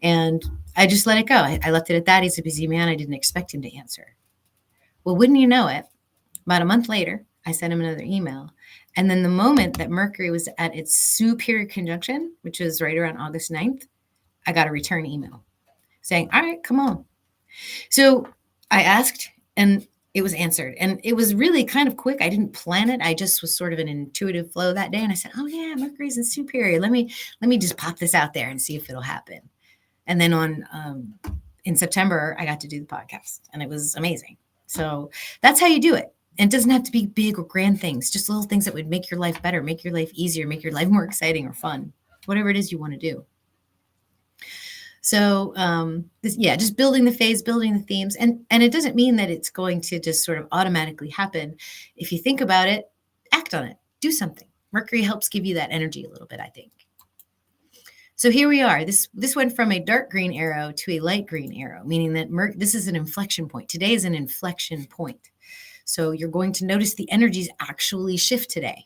And I just let it go. I left it at that. He's a busy man. I didn't expect him to answer. Well, wouldn't you know it, about a month later, I sent him another email. And then the moment that Mercury was at its superior conjunction, which was right around August 9th, I got a return email saying, all right, come on. So I asked and it was answered. And it was really kind of quick. I didn't plan it. I just was sort of an intuitive flow that day. And I said, oh yeah, Mercury's in superior. Let me just pop this out there and see if it'll happen. And then in September, I got to do the podcast and it was amazing. So that's how you do it. And it doesn't have to be big or grand things, just little things that would make your life better, make your life easier, make your life more exciting or fun, whatever it is you want to do. So just building the phase, building the themes. And it doesn't mean that it's going to just sort of automatically happen. If you think about it, act on it, do something. Mercury helps give you that energy a little bit, I think. So here we are. This went from a dark green arrow to a light green arrow, meaning that this is an inflection point. Today is an inflection point. So you're going to notice the energies actually shift today.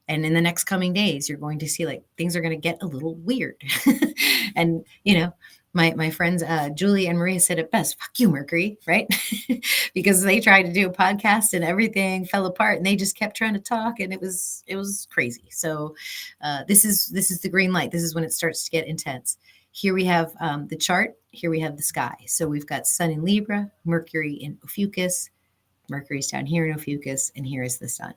And in the next coming days, you're going to see like things are going to get a little weird. And, my friends, Julie and Maria said it best, fuck you, Mercury, right? Because they tried to do a podcast and everything fell apart and they just kept trying to talk and it was crazy. So this is the green light. This is when it starts to get intense. Here we have the chart. Here we have the sky. So we've got Sun in Libra, Mercury in Ophiuchus, Mercury's down here in Ophiuchus, and here is the sun.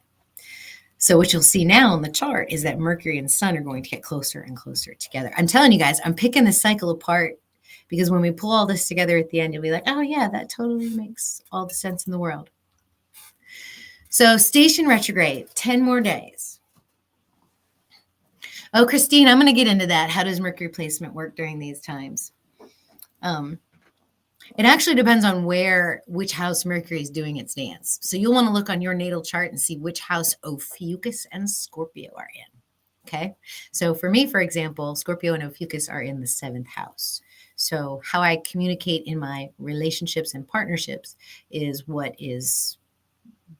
So what you'll see now on the chart is that Mercury and Sun are going to get closer and closer together. I'm telling you guys, I'm picking the cycle apart because when we pull all this together at the end, you'll be like, oh yeah, that totally makes all the sense in the world. So station retrograde, 10 more days. Oh, Christine, I'm going to get into that. How does Mercury placement work during these times? It actually depends on which house Mercury is doing its dance. So you'll want to look on your natal chart and see which house Ophiuchus and Scorpio are in. Okay. So for me, for example, Scorpio and Ophiuchus are in the 7th house. So how I communicate in my relationships and partnerships is what is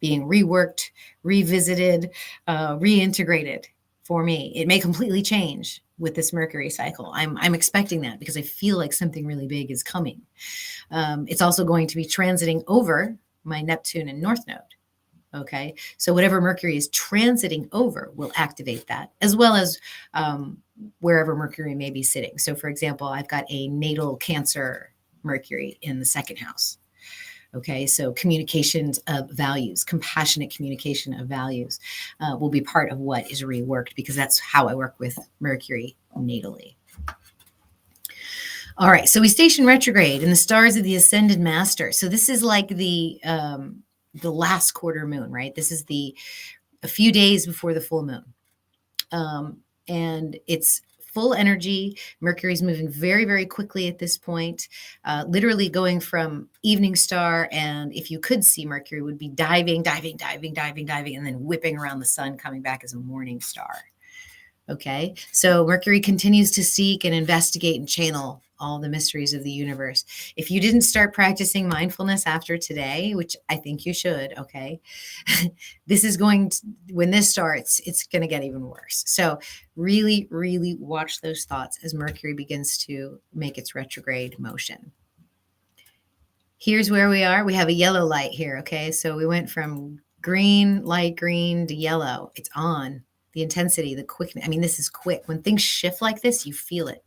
being reworked, revisited, reintegrated for me. It may completely change with this Mercury cycle. I'm expecting that because I feel like something really big is coming. It's also going to be transiting over my Neptune and North Node. Okay, so whatever Mercury is transiting over will activate that, as well as wherever Mercury may be sitting. So for example, I've got a natal Cancer Mercury in the 2nd house. Okay, so communications of values, compassionate communication of values will be part of what is reworked because that's how I work with Mercury natally. All right, so we station retrograde in the stars of the Ascended Master. So this is like the last quarter moon, right? This is a few days before the full moon. And it's full energy. Mercury's moving very, very quickly at this point, literally going from evening star. And if you could see Mercury would be diving, and then whipping around the sun, coming back as a morning star. Okay, so Mercury continues to seek and investigate and channel all the mysteries of the universe. If you didn't start practicing mindfulness after today, which I think you should, okay, this is when this starts, it's going to get even worse. So really, really watch those thoughts as Mercury begins to make its retrograde motion. Here's where we are. We have a yellow light here, okay? So we went from green, light green to yellow. It's on. The intensity, the quickness. I mean, this is quick. When things shift like this, you feel it.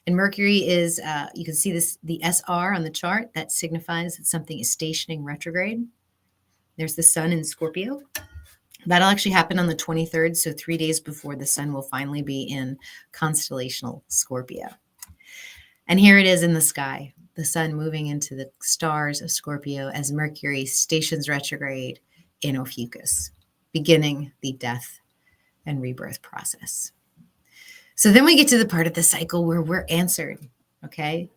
And Mercury is, you can see this, the SR on the chart. That signifies that something is stationing retrograde. There's the sun in Scorpio. That'll actually happen on the 23rd, so 3 days before the sun will finally be in constellational Scorpio. And here it is in the sky, the sun moving into the stars of Scorpio as Mercury stations retrograde in Ophiuchus, beginning the death and rebirth process. So then we get to the part of the cycle where we're answered. Okay,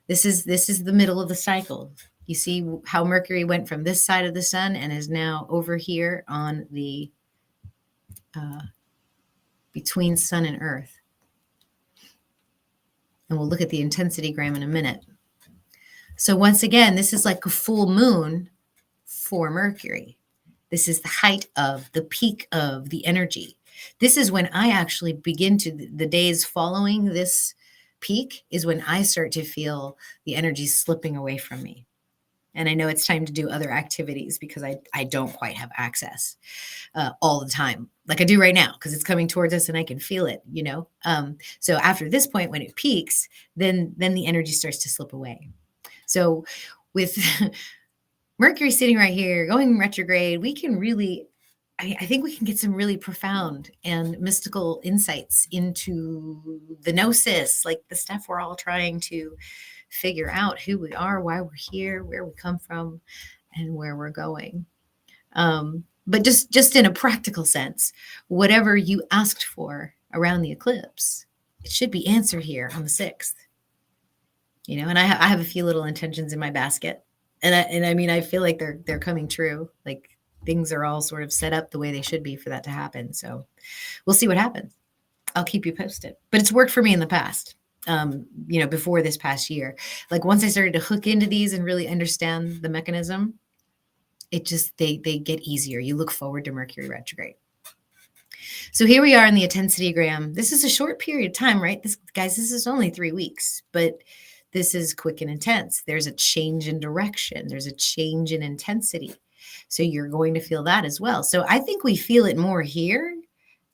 this is the middle of the cycle. You see how Mercury went from this side of the sun and is now over here on the between sun and earth. And we'll look at the intensity gram in a minute. So once again, this is like a full moon for Mercury. This is the height of, the peak of the energy. This is when I actually begin the days following this peak is when I start to feel the energy slipping away from me. And I know it's time to do other activities because I don't quite have access all the time like I do right now because it's coming towards us and I can feel it, So after this point, when it peaks, then the energy starts to slip away. So with Mercury sitting right here, going retrograde, we can really, I think we can get some really profound and mystical insights into the gnosis, like the stuff we're all trying to figure out, who we are, why we're here, where we come from, and where we're going. But just in a practical sense, whatever you asked for around the eclipse, it should be answered here on the 6th. And I have a few little intentions in my basket. And I mean, I feel like they're coming true. Like things are all sort of set up the way they should be for that to happen. So we'll see what happens. I'll keep you posted. But it's worked for me in the past, before this past year. Like once I started to hook into these and really understand the mechanism, it just, they get easier. You look forward to Mercury retrograde. So here we are in the intensitygram. This is a short period of time, right? This is only 3 weeks, but this is quick and intense. There's a change in direction. There's a change in intensity. So you're going to feel that as well. So I think we feel it more here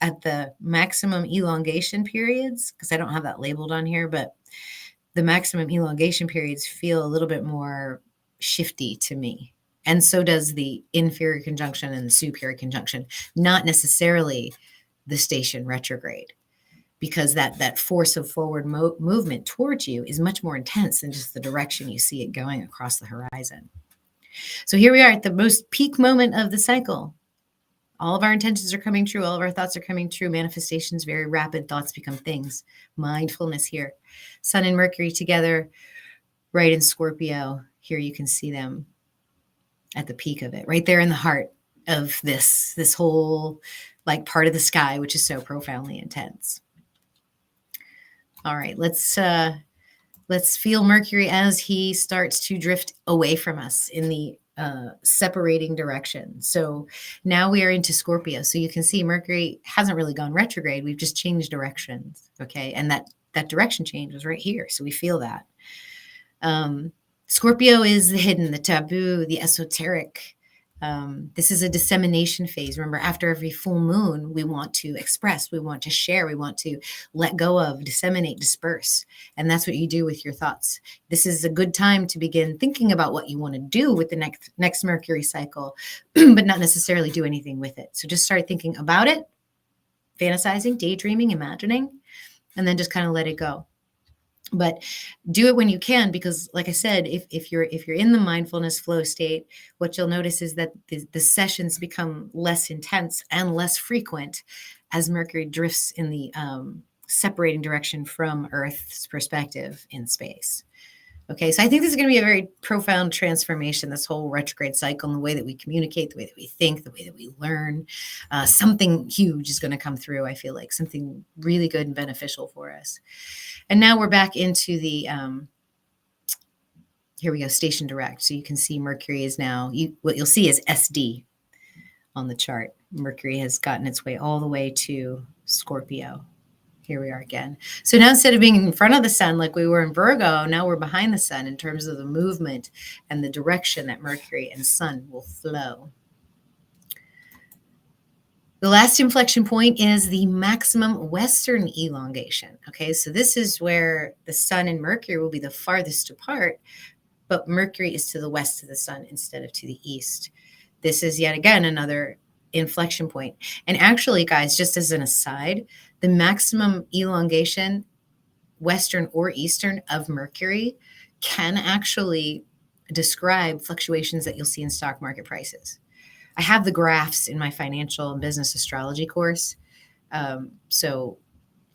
at the maximum elongation periods, because I don't have that labeled on here, but the maximum elongation periods feel a little bit more shifty to me. And so does the inferior conjunction and the superior conjunction, not necessarily the station retrograde, because that force of forward movement towards you is much more intense than just the direction you see it going across the horizon. So here we are at the most peak moment of the cycle. All of our intentions are coming true. All of our thoughts are coming true. Manifestations, very rapid. Thoughts become things. Mindfulness here. Sun and Mercury together, right in Scorpio. Here you can see them at the peak of it, right there in the heart of this whole like part of the sky, which is so profoundly intense. All right, let's feel Mercury as he starts to drift away from us in the separating direction. So now we are into Scorpio. So you can see Mercury hasn't really gone retrograde. We've just changed directions. Okay. And that direction change was right here. So we feel that. Scorpio is the hidden, the taboo, the esoteric. This is a dissemination phase. Remember, after every full moon, we want to express, we want to share, we want to let go of, disseminate, disperse. And that's what you do with your thoughts. This is a good time to begin thinking about what you want to do with the next Mercury cycle, but not necessarily do anything with it. So just start thinking about it, fantasizing, daydreaming, imagining, and then just kind of let it go. But do it when you can, because like I said, if you're in the mindfulness flow state, what you'll notice is that the sessions become less intense and less frequent as Mercury drifts in the separating direction from Earth's perspective in space. Okay, so I think this is going to be a very profound transformation, this whole retrograde cycle, and the way that we communicate, the way that we think, the way that we learn. Something huge is going to come through, I feel like, something really good and beneficial for us. And now we're back into the, here we go, station direct. So you can see Mercury is now, what you'll see is SD on the chart. Mercury has gotten its way all the way to Scorpio. Here we are again. So now instead of being in front of the sun like we were in Virgo, now we're behind the sun in terms of the movement and the direction that Mercury and sun will flow. The last inflection point is the maximum western elongation. Okay, so this is where the sun and Mercury will be the farthest apart, but Mercury is to the west of the sun instead of to the east. This is yet again another inflection point. And actually, guys, just as an aside, the maximum elongation, western or eastern, of Mercury can actually describe fluctuations that you'll see in stock market prices. I have the graphs in my financial and business astrology course. So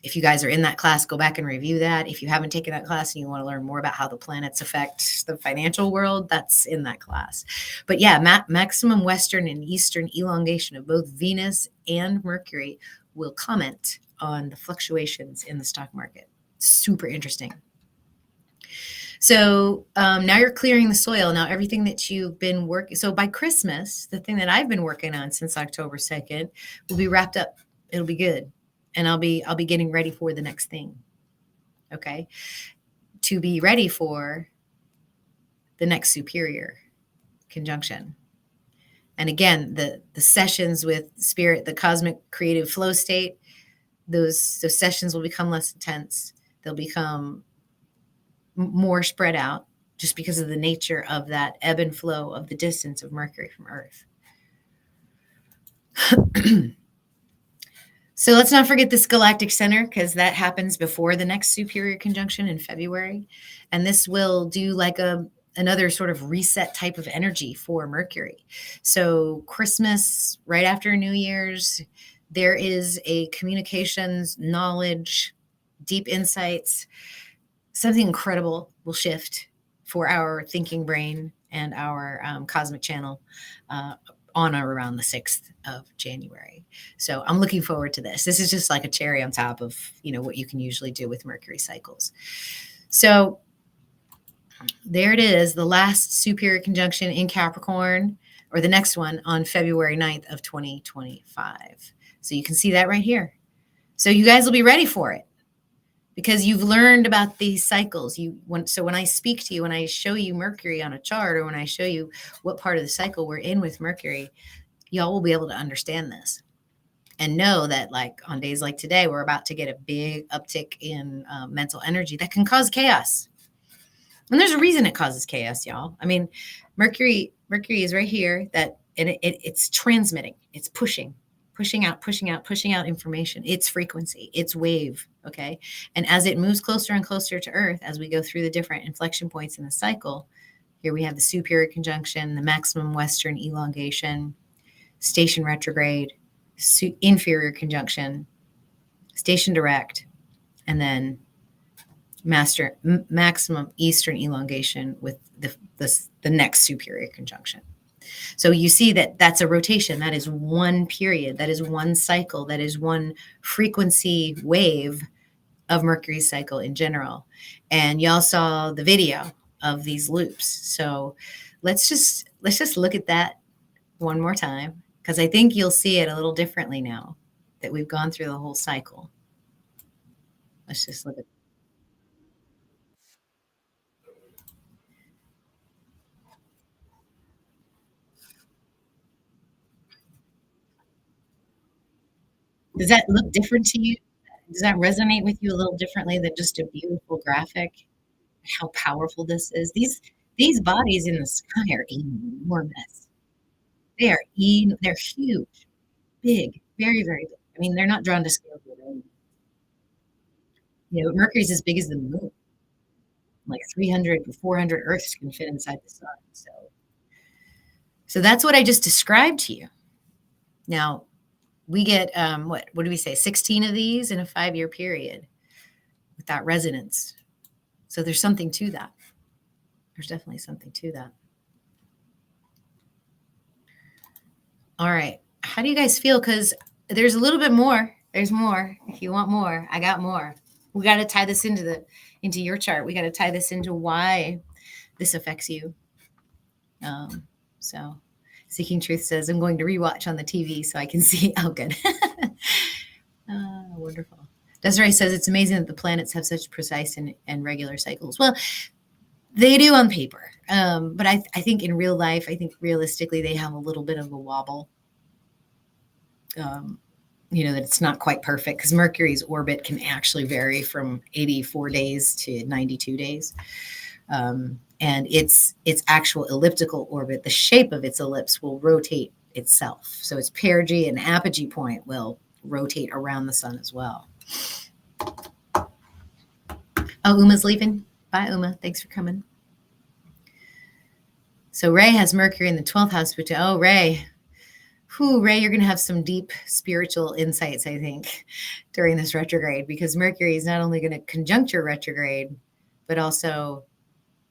if you guys are in that class, go back and review that. If you haven't taken that class and you want to learn more about how the planets affect the financial world, that's in that class. But yeah, maximum western and eastern elongation of both Venus and Mercury will comment on the fluctuations in the stock market. Super interesting. So now you're clearing the soil. Now everything that you've been working, so by Christmas, the thing that I've been working on since October 2nd will be wrapped up. It'll be good. And I'll be getting ready for the next thing. Okay. To be ready for the next superior conjunction. And again, the sessions with spirit, the cosmic creative flow state, those sessions will become less intense. They'll become more spread out just because of the nature of that ebb and flow of the distance of Mercury from Earth. So let's not forget this galactic center, because that happens before the next superior conjunction in February. And this will do like another sort of reset type of energy for Mercury. So Christmas, right after New Year's, there is a communications, knowledge, deep insights. Something incredible will shift for our thinking brain and our cosmic channel on or around the 6th of January. So I'm looking forward to this. This is just like a cherry on top of, what you can usually do with Mercury cycles. So there it is, the last superior conjunction in Capricorn, or the next one on February 9th of 2025. So you can see that right here. So you guys will be ready for it because you've learned about these cycles. So when I speak to you, when I show you Mercury on a chart, or when I show you what part of the cycle we're in with Mercury, y'all will be able to understand this and know that, like, on days like today, we're about to get a big uptick in mental energy that can cause chaos. And there's a reason it causes chaos, y'all. I mean, Mercury is right here, and it's transmitting, it's pushing out information, its frequency, its wave. Okay. And as it moves closer and closer to Earth, as we go through the different inflection points in the cycle, here we have the superior conjunction, the maximum western elongation, station retrograde, inferior conjunction, station direct, and then maximum eastern elongation with the next superior conjunction. So you see that that's a rotation. That is one period. That is one cycle. That is one frequency wave of Mercury's cycle in general. And y'all saw the video of these loops. So let's just look at that one more time, because I think you'll see it a little differently now that we've gone through the whole cycle. Let's just look at. Does that look different to you? Does that resonate with you a little differently than just a beautiful graphic? How powerful this is. These bodies in the sky are enormous. They're huge, big, very, very big. I mean, they're not drawn to scale. Mercury's as big as the moon. Like 300 to 400 Earths can fit inside the sun. So that's what I just described to you. Now, we get, what do we say, 16 of these in a 5-year period with that resonance. So there's something to that. There's definitely something to that. All right. How do you guys feel? Because there's a little bit more. There's more. If you want more, I got more. We got to tie this into your chart. We got to tie this into why this affects you. So Seeking Truth says, I'm going to rewatch on the TV so I can see. Oh, good. Wonderful. Desiree says, it's amazing that the planets have such precise and regular cycles. Well, they do on paper. But I think in real life, I think realistically, they have a little bit of a wobble. That it's not quite perfect, because Mercury's orbit can actually vary from 84 days to 92 days. And its actual elliptical orbit, the shape of its ellipse will rotate itself. So its perigee and apogee point will rotate around the sun as well. Oh, Uma's leaving. Bye, Uma. Thanks for coming. So Ray has Mercury in the 12th house. Oh, Ray. Ray, you're going to have some deep spiritual insights, I think, during this retrograde, because Mercury is not only going to conjunct your retrograde, but also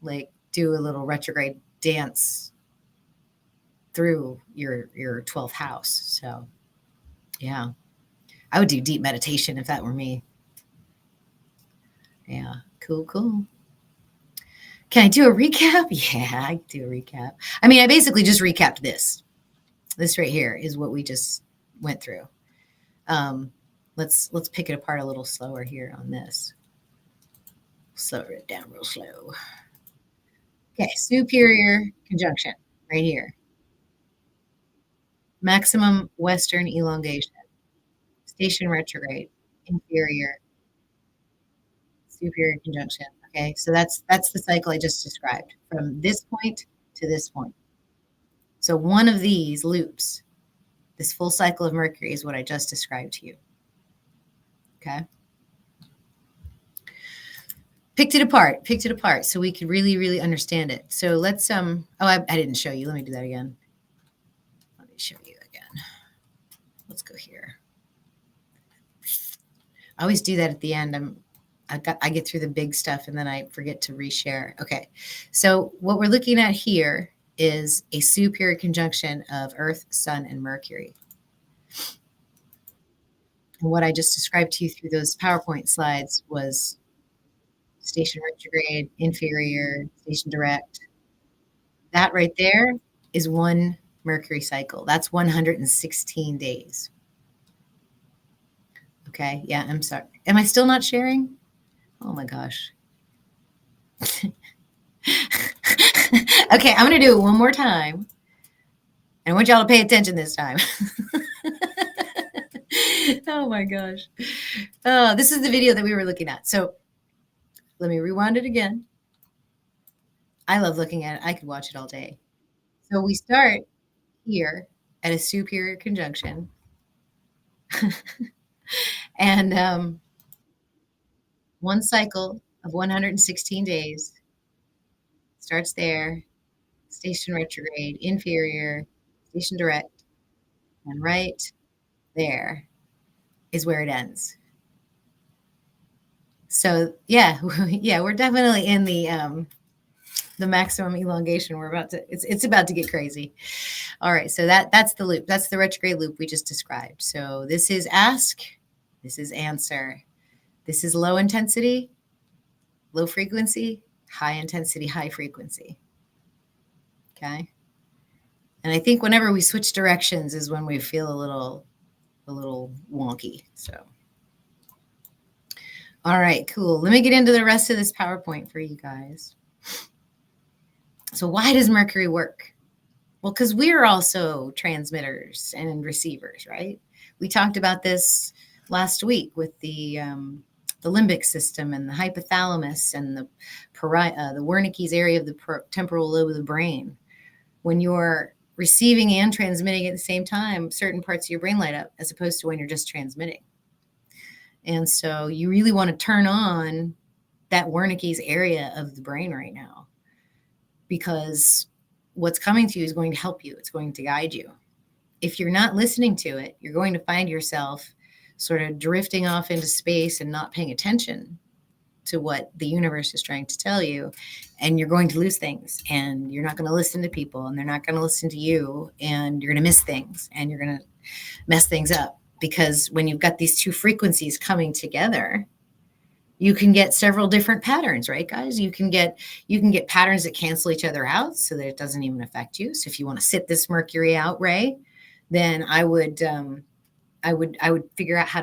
like do a little retrograde dance through your 12th house. So yeah, I would do deep meditation if that were me. Yeah, cool. Can I do a recap? Yeah, I do a recap. I mean, I basically just recapped this. This right here is what we just went through. Let's pick it apart a little slower here on this. Slow it down real slow. Okay, superior conjunction right here. Maximum western elongation. Station retrograde. Inferior. Superior conjunction. Okay, so that's the cycle I just described, from this point to this point. So one of these loops, this full cycle of Mercury, is what I just described to you. Okay. Picked it apart so we could really, really understand it. So let's, I didn't show you. Let me do that again. Let me show you again. Let's go here. I always do that at the end. I get through the big stuff and then I forget to reshare. Okay. So what we're looking at here is a superior conjunction of Earth, Sun, and Mercury. And what I just described to you through those PowerPoint slides was station retrograde, inferior, station direct. That right there is one Mercury cycle. That's 116 days. Okay. Yeah, I'm sorry. Am I still not sharing? Oh my gosh. Okay, I'm going to do it one more time. And I want y'all to pay attention this time. Oh my gosh. Oh, this is the video that we were looking at. So let me rewind it again. I love looking at it. I could watch it all day. So we start here at a superior conjunction. And one cycle of 116 days starts there, station retrograde, inferior, station direct, and right there is where it ends. So yeah, yeah, we're definitely in the maximum elongation. We're about to, it's about to get crazy. All right, so that's the loop. That's the retrograde loop we just described. So this is ask, this is answer. This is low intensity, low frequency, high intensity, high frequency. Okay. And I think whenever we switch directions is when we feel a little wonky. So, all right, cool. Let me get into the rest of this PowerPoint for you guys. So why does Mercury work? Well, because we're also transmitters and receivers, right? We talked about this last week with the limbic system and the hypothalamus and the Wernicke's area of the temporal lobe of the brain. When you're receiving and transmitting at the same time, certain parts of your brain light up, as opposed to when you're just transmitting. And so you really want to turn on that Wernicke's area of the brain right now, because what's coming to you is going to help you. It's going to guide you. If you're not listening to it, you're going to find yourself sort of drifting off into space and not paying attention to what the universe is trying to tell you. And you're going to lose things, and you're not going to listen to people, and they're not going to listen to you, and you're going to miss things, and you're going to mess things up. Because when you've got these two frequencies coming together, you can get several different patterns, right, guys? You can get patterns that cancel each other out so that it doesn't even affect you. So if you want to sit this Mercury out, Ray, then I would figure out how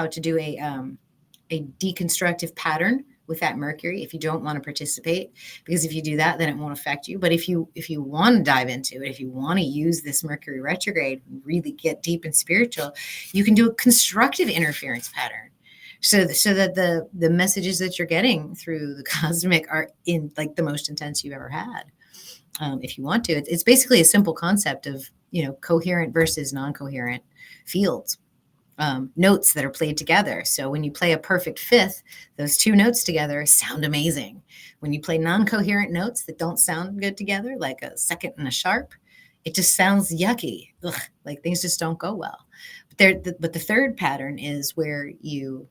to do a deconstructive pattern with that Mercury if you don't want to participate, because if you do that, then it won't affect you. But if you want to dive into it, if you want to use this Mercury retrograde and really get deep and spiritual, you can do a constructive interference pattern. So that the messages that you're getting through the cosmic are in like the most intense you've ever had. If you want to, it's basically a simple concept of, coherent versus non-coherent fields, notes that are played together. So when you play a perfect fifth, those two notes together sound amazing. When you play non-coherent notes that don't sound good together, like a second and a sharp, it just sounds yucky. Ugh, like things just don't go well. But the third pattern is where you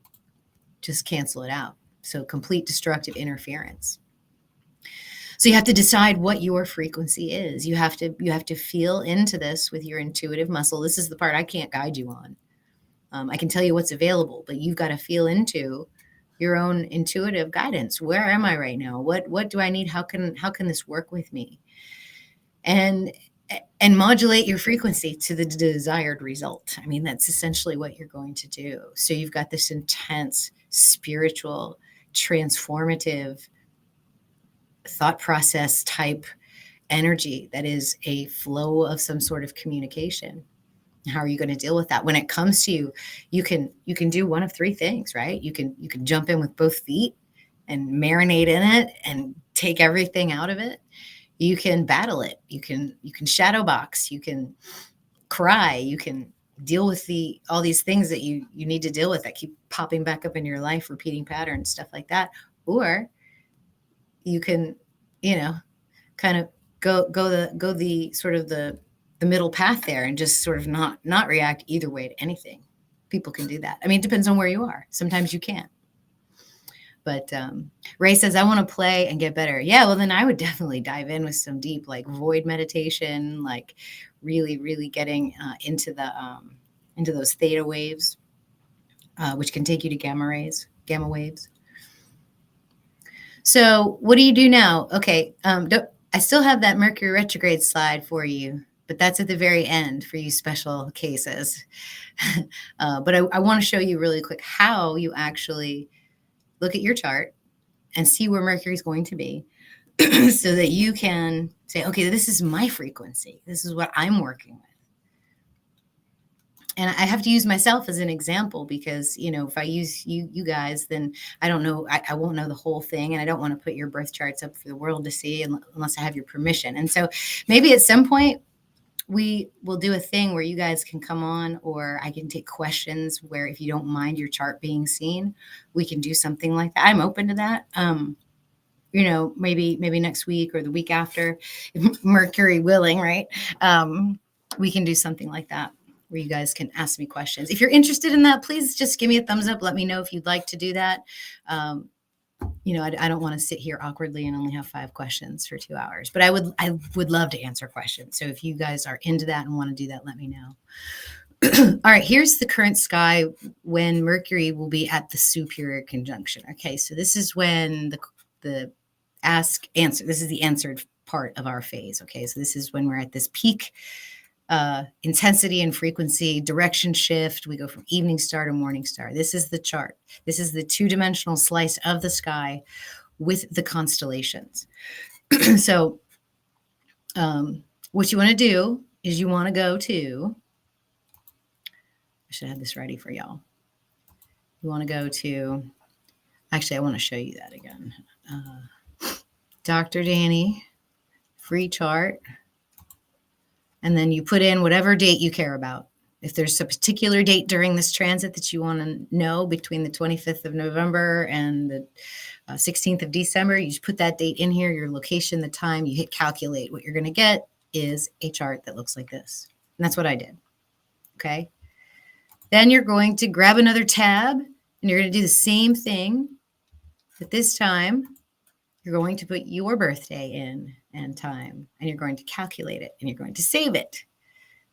just cancel it out. So complete destructive interference. So you have to decide what your frequency is. You have to feel into this with your intuitive muscle. This is the part I can't guide you on. I can tell you what's available, but you've got to feel into your own intuitive guidance. Where am I right now? What do I need? How can this work with me? And modulate your frequency to the desired result. I mean, that's essentially what you're going to do. So you've got this intense, spiritual, transformative thought process type energy that is a flow of some sort of communication. How are you going to deal with that? When it comes to you, you can do one of three things, right? You can jump in with both feet and marinate in it and take everything out of it. You can battle it. You can shadow box. You can cry. You can deal with all these things that you need to deal with that keep popping back up in your life, repeating patterns, stuff like that. Or you can, kind of go the sort of the middle path there and just sort of not react either way to anything. People can do that. I mean, it depends on where you are. Sometimes you can't. But Ray says, I want to play and get better. Yeah, well, then I would definitely dive in with some deep, like void meditation, like really, really getting into those theta waves, which can take you to gamma waves. So what do you do now? Okay, I still have that Mercury retrograde slide for you, but that's at the very end for you special cases. But I want to show you really quick how you actually look at your chart and see where Mercury is going to be so that you can say, okay, this is my frequency. This is what I'm working with. And I have to use myself as an example because, if I use you guys, then I don't know, I won't know the whole thing. And I don't want to put your birth charts up for the world to see unless I have your permission. And so maybe at some point we will do a thing where you guys can come on, or I can take questions where if you don't mind your chart being seen, we can do something like that. I'm open to that. Maybe next week or the week after, if Mercury willing, right? We can do something like that where you guys can ask me questions. If you're interested in that, please just give me a thumbs up. Let me know if you'd like to do that. I don't want to sit here awkwardly and only have 5 questions for 2 hours, but I would love to answer questions. So if you guys are into that and want to do that, let me know. All right, here's the current sky when Mercury will be at the superior conjunction. Okay, so this is when the answer. This is the answered part of our phase. Okay, so this is when we're at this peak intensity and frequency, direction shift. We go from evening star to morning star. This is the chart. This is the 2-dimensional slice of the sky with the constellations. So what you want to do is you want to go to, I should have this ready for y'all. You want to go to, actually, I want to show you that again. Dr. Dani, free chart. And then you put in whatever date you care about. If there's a particular date during this transit that you want to know between the 25th of November and the 16th of December, you just put that date in here, your location, the time, you hit calculate. What you're going to get is a chart that looks like this. And that's what I did. Okay. Then you're going to grab another tab and you're going to do the same thing. But this time, you're going to put your birthday in and time, and you're going to calculate it, and you're going to save it.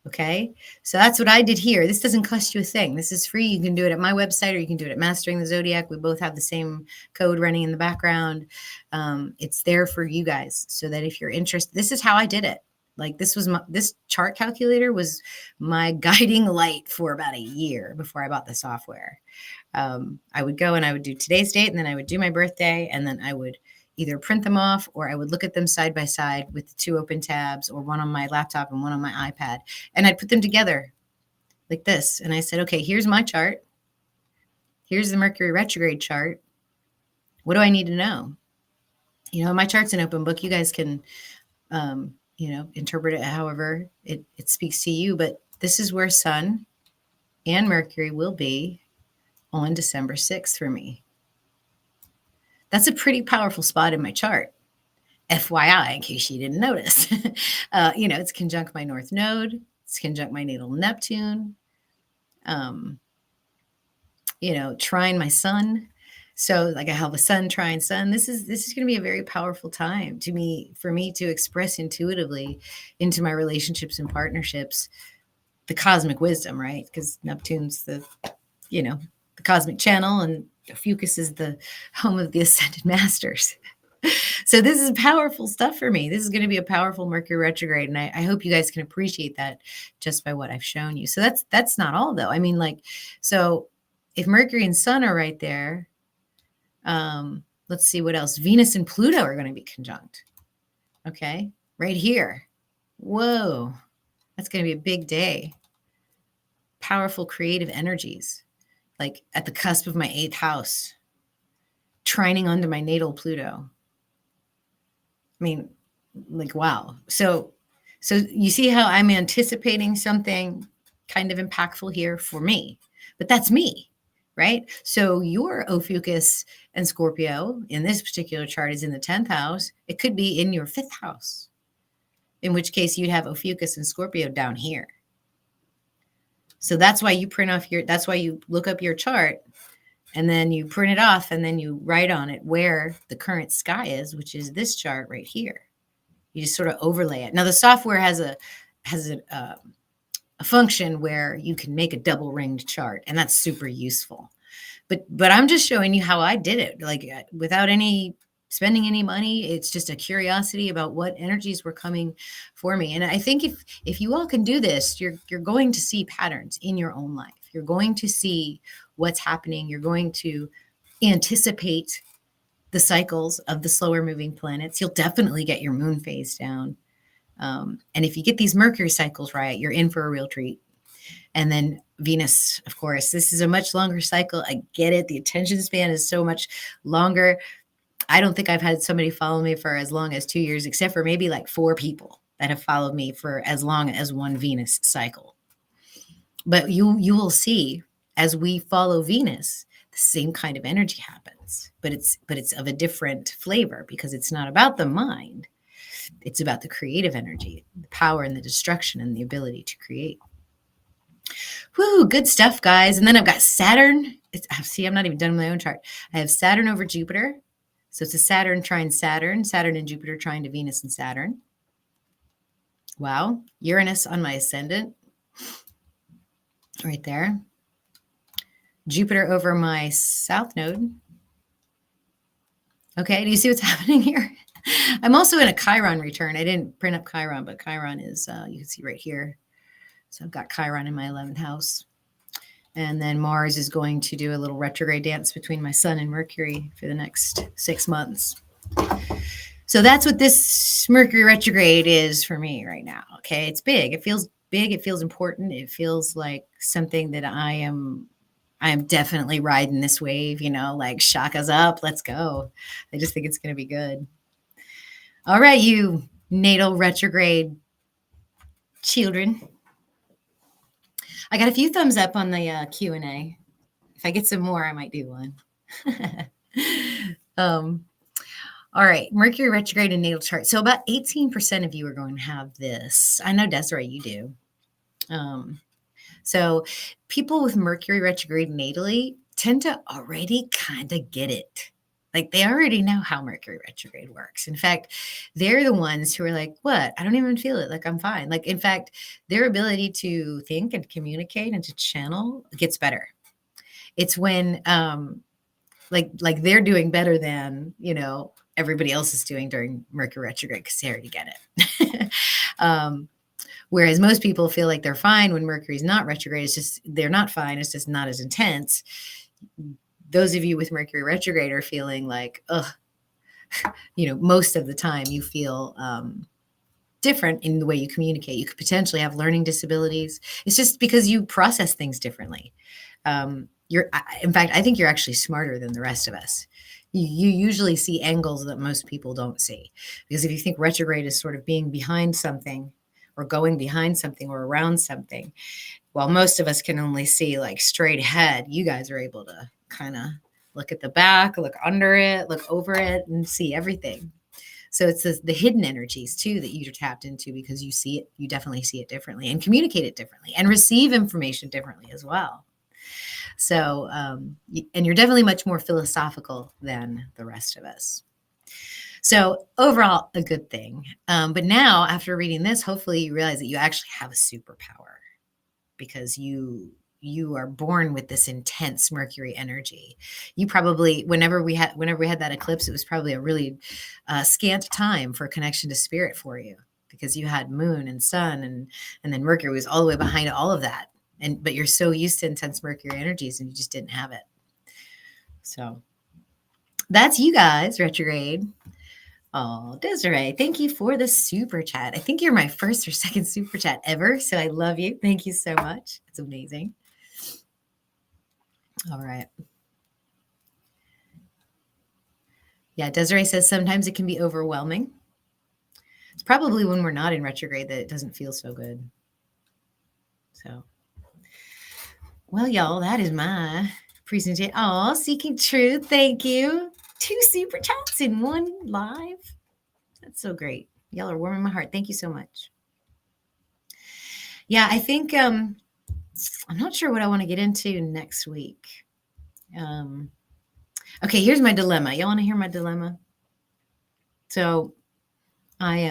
Okay? So that's what I did here. This doesn't cost you a thing. This is free. You can do it at my website, or you can do it at Mastering the Zodiac. We both have the same code running in the background. It's there for you guys so that if you're interested, this is how I did it. Like this chart calculator was my guiding light for about a year before I bought the software. I would go and I would do today's date, and then I would do my birthday, and then I would either print them off or I would look at them side by side with the 2 open tabs, or one on my laptop and one on my iPad. And I'd put them together like this. And I said, okay, here's my chart. Here's the Mercury retrograde chart. What do I need to know? My chart's an open book. You guys can, interpret it however it speaks to you. But this is where Sun and Mercury will be on December 6th for me. That's a pretty powerful spot in my chart. FYI, in case you didn't notice. It's conjunct my North Node. It's conjunct my natal Neptune. Trine my Sun. So like I have a Sun trine Sun. This is going to be a very powerful time for me to express intuitively into my relationships and partnerships the cosmic wisdom, right? Because Neptune's the cosmic channel, and Ophiuchus is the home of the ascended masters. So this is powerful stuff for me. This is going to be a powerful Mercury retrograde, and I hope you guys can appreciate that just by what I've shown you. So that's not all, though. I mean, so if Mercury and Sun are right there, let's see what else. Venus and Pluto are going to be conjunct. Okay, right here. Whoa, that's going to be a big day. Powerful creative energies. Like at the cusp of my 8th house, trining onto my natal Pluto. I mean, wow. So you see how I'm anticipating something kind of impactful here for me, but that's me, right? So your Ophiuchus and Scorpio in this particular chart is in the 10th house. It could be in your 5th house, in which case you'd have Ophiuchus and Scorpio down here. So that's why you that's why you look up your chart And then you print it off and then you write on it where the current sky is, which is this chart right here. You just sort of overlay it. Now the software has a function where you can make a double ringed chart, and that's super useful. But I'm just showing you how I did it, like without any spending any money. It's just a curiosity about what energies were coming for me. And I think if you all can do this, you're going to see patterns in your own life. You're going to see what's happening. You're going to anticipate the cycles of the slower moving planets. You'll definitely get your moon phase down. And if you get these Mercury cycles right, you're in for a real treat. And then Venus, of course, this is a much longer cycle. I get it. The attention span is so much longer. I don't think I've had somebody follow me for as long as 2 years, except for maybe like 4 people that have followed me for as long as one Venus cycle. But you will see as we follow Venus, the same kind of energy happens, but it's of a different flavor because it's not about the mind. It's about the creative energy, the power and the destruction and the ability to create. Woo, good stuff, guys. And then I've got Saturn. See, I'm not even done with my own chart. I have Saturn over Jupiter. So it's a Saturn trine Saturn, Saturn and Jupiter trine to Venus and Saturn. Wow. Uranus on my ascendant. Right there. Jupiter over my south node. Okay, do you see what's happening here? I'm also in a Chiron return. I didn't print up Chiron, but Chiron is, you can see right here. So I've got Chiron in my 11th house. And then Mars is going to do a little retrograde dance between my Sun and Mercury for the next 6 months. So that's what this Mercury retrograde is for me right now. Okay, it's big. It feels big. It feels important. It feels like something that I am definitely riding this wave, like Shaka's up. Let's go. I just think it's going to be good. All right, you natal retrograde children. I got a few thumbs up on the Q&A. If I get some more, I might do one. All right, Mercury retrograde and natal chart. So about 18% of you are going to have this. I know, Desiree, you do. So people with Mercury retrograde natally tend to already kind of get it. Like they already know how Mercury retrograde works. In fact, they're the ones who are like, what? I don't even feel it. Like I'm fine. Like, in fact, their ability to think and communicate and to channel gets better. It's when like they're doing better than, everybody else is doing during Mercury retrograde because they already get it. Whereas most people feel like they're fine when Mercury's not retrograde. It's just they're not fine. It's just not as intense. Those of you with Mercury retrograde are feeling like, most of the time you feel different in the way you communicate. You could potentially have learning disabilities. It's just because you process things differently. In fact, I think you're actually smarter than the rest of us. You usually see angles that most people don't see. Because if you think retrograde is sort of being behind something or going behind something or around something, while most of us can only see like straight ahead, you guys are able to kind of look at the back, look under it, look over it, and see everything. So it's the hidden energies too that you're tapped into because you see it, you definitely see it differently and communicate it differently and receive information differently as well. So, and you're definitely much more philosophical than the rest of us. So overall, a good thing. But now after reading this, hopefully you realize that you actually have a superpower because you are born with this intense Mercury energy. You probably, whenever we had that eclipse, it was probably a really scant time for connection to spirit for you because you had moon and sun and then Mercury was all the way behind all of that. But you're so used to intense Mercury energies and you just didn't have it. So that's you guys, retrograde. Oh, Desiree, thank you for the super chat. I think you're my first or second super chat ever. So I love you. Thank you so much. It's amazing. All right. Yeah, Desiree says sometimes it can be overwhelming. It's probably when we're not in retrograde that it doesn't feel so good. So, well, y'all, that is my presentation. Oh, Seeking Truth, thank you. 2 super chats in one live. That's so great. Y'all are warming my heart. Thank you so much. Yeah, I think I'm not sure what I want to get into next week. Um, okay, here's my dilemma. Y'all want to hear my dilemma? So I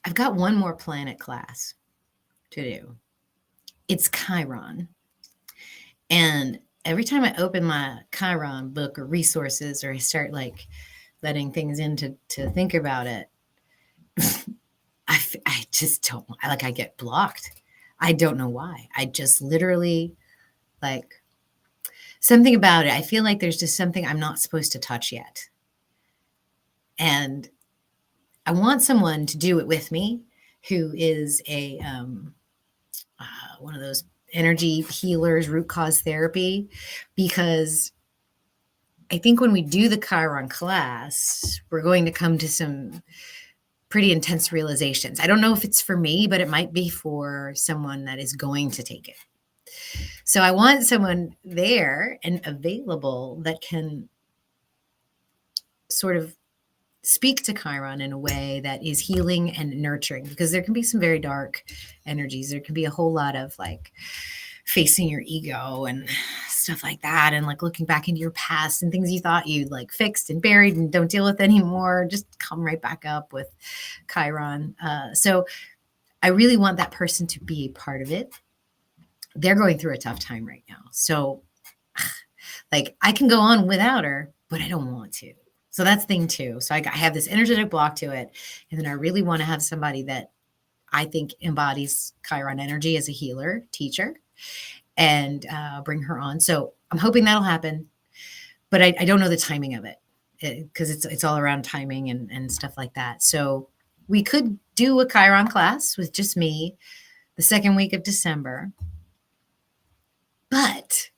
I've got one more planet class to do. It's Chiron. And every time I open my Chiron book or resources, or I start like letting things in to think about it, I just don't like, I get blocked. I don't know why. I just literally like something about it. I feel like there's just something I'm not supposed to touch yet. And I want someone to do it with me who is a one of those energy healers, root cause therapy, because I think when we do the Chiron class, we're going to come to some pretty intense realizations. I don't know if it's for me, but it might be for someone that is going to take it. So I want someone there and available that can sort of speak to Chiron in a way that is healing and nurturing, because there can be some very dark energies. There can be a whole lot of like facing your ego and stuff like that, and like looking back into your past and things you thought you'd like fixed and buried and don't deal with anymore just come right back up with Chiron. So I really want that person to be a part of it. They're going through a tough time right now, so like I can go on without her, but I don't want to. So that's thing two. So I have this energetic block to it, and then I really want to have somebody that I think embodies Chiron energy as a healer, teacher, and bring her on. So I'm hoping that'll happen, but I don't know the timing of it, because it's all around timing and stuff like that. So we could do a Chiron class with just me the second week of December. But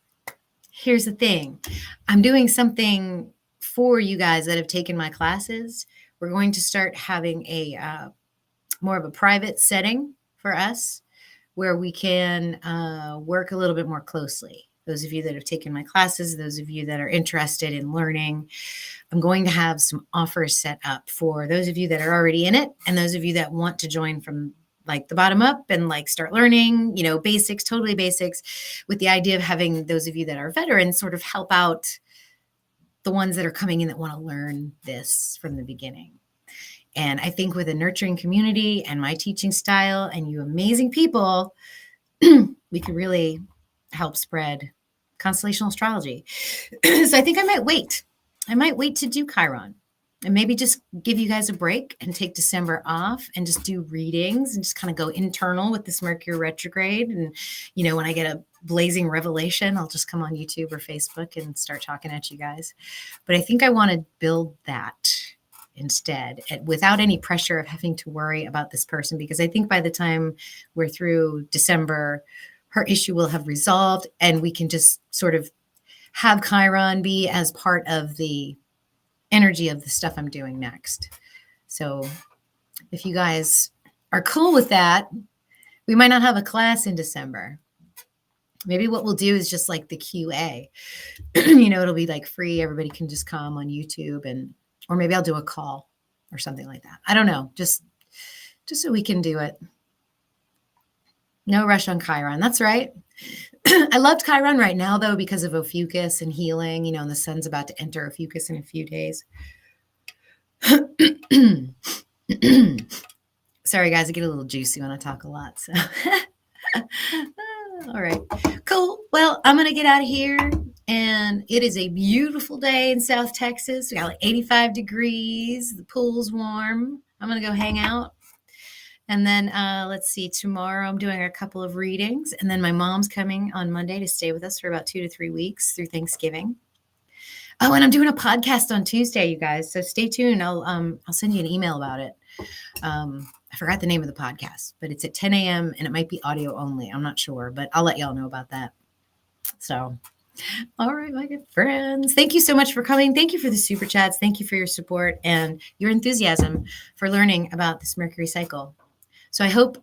here's the thing. I'm doing something for you guys that have taken my classes. We're going to start having a more of a private setting for us where we can work a little bit more closely. Those of you that have taken my classes, those of you that are interested in learning, I'm going to have some offers set up for those of you that are already in it and those of you that want to join from like the bottom up and like start learning, basics, totally basics, with the idea of having those of you that are veterans sort of help out the ones that are coming in that want to learn this from the beginning. And I think with a nurturing community and my teaching style and you amazing people, we can really help spread constellational astrology. So I think I might wait. I might wait to do Chiron and maybe just give you guys a break and take December off and just do readings and just kind of go internal with this Mercury retrograde. And, when I get a blazing revelation, I'll just come on YouTube or Facebook and start talking at you guys. But I think I want to build that instead, without any pressure of having to worry about this person, because I think by the time we're through December, her issue will have resolved and we can just sort of have Chiron be as part of the energy of the stuff I'm doing next. So if you guys are cool with that, we might not have a class in December. Maybe what we'll do is just like the QA, it'll be like free. Everybody can just come on YouTube, or maybe I'll do a call or something like that. I don't know. Just so we can do it. No rush on Chiron. That's right. I loved Chiron right now, though, because of Ophiuchus and healing, and the sun's about to enter Ophiuchus in a few days. Sorry, guys, I get a little juicy when I talk a lot. So, all right, cool. Well, I'm going to get out of here. And it is a beautiful day in South Texas. We got like 85 degrees. The pool's warm. I'm going to go hang out. And then let's see, tomorrow I'm doing a couple of readings. And then my mom's coming on Monday to stay with us for about 2 to 3 weeks through Thanksgiving. Oh, and I'm doing a podcast on Tuesday, you guys. So stay tuned. I'll send you an email about it. I forgot the name of the podcast, but it's at 10 a.m. and it might be audio only. I'm not sure, but I'll let y'all know about that. So, all right, my good friends. Thank you so much for coming. Thank you for the super chats. Thank you for your support and your enthusiasm for learning about this Mercury cycle. So I hope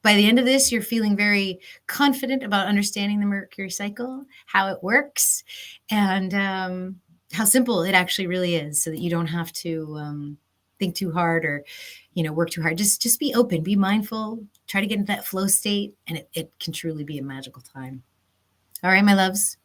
by the end of this, you're feeling very confident about understanding the Mercury cycle, how it works, and how simple it actually really is, so that you don't have to think too hard or, work too hard. Just be open, be mindful, try to get into that flow state, and it can truly be a magical time. All right, my loves.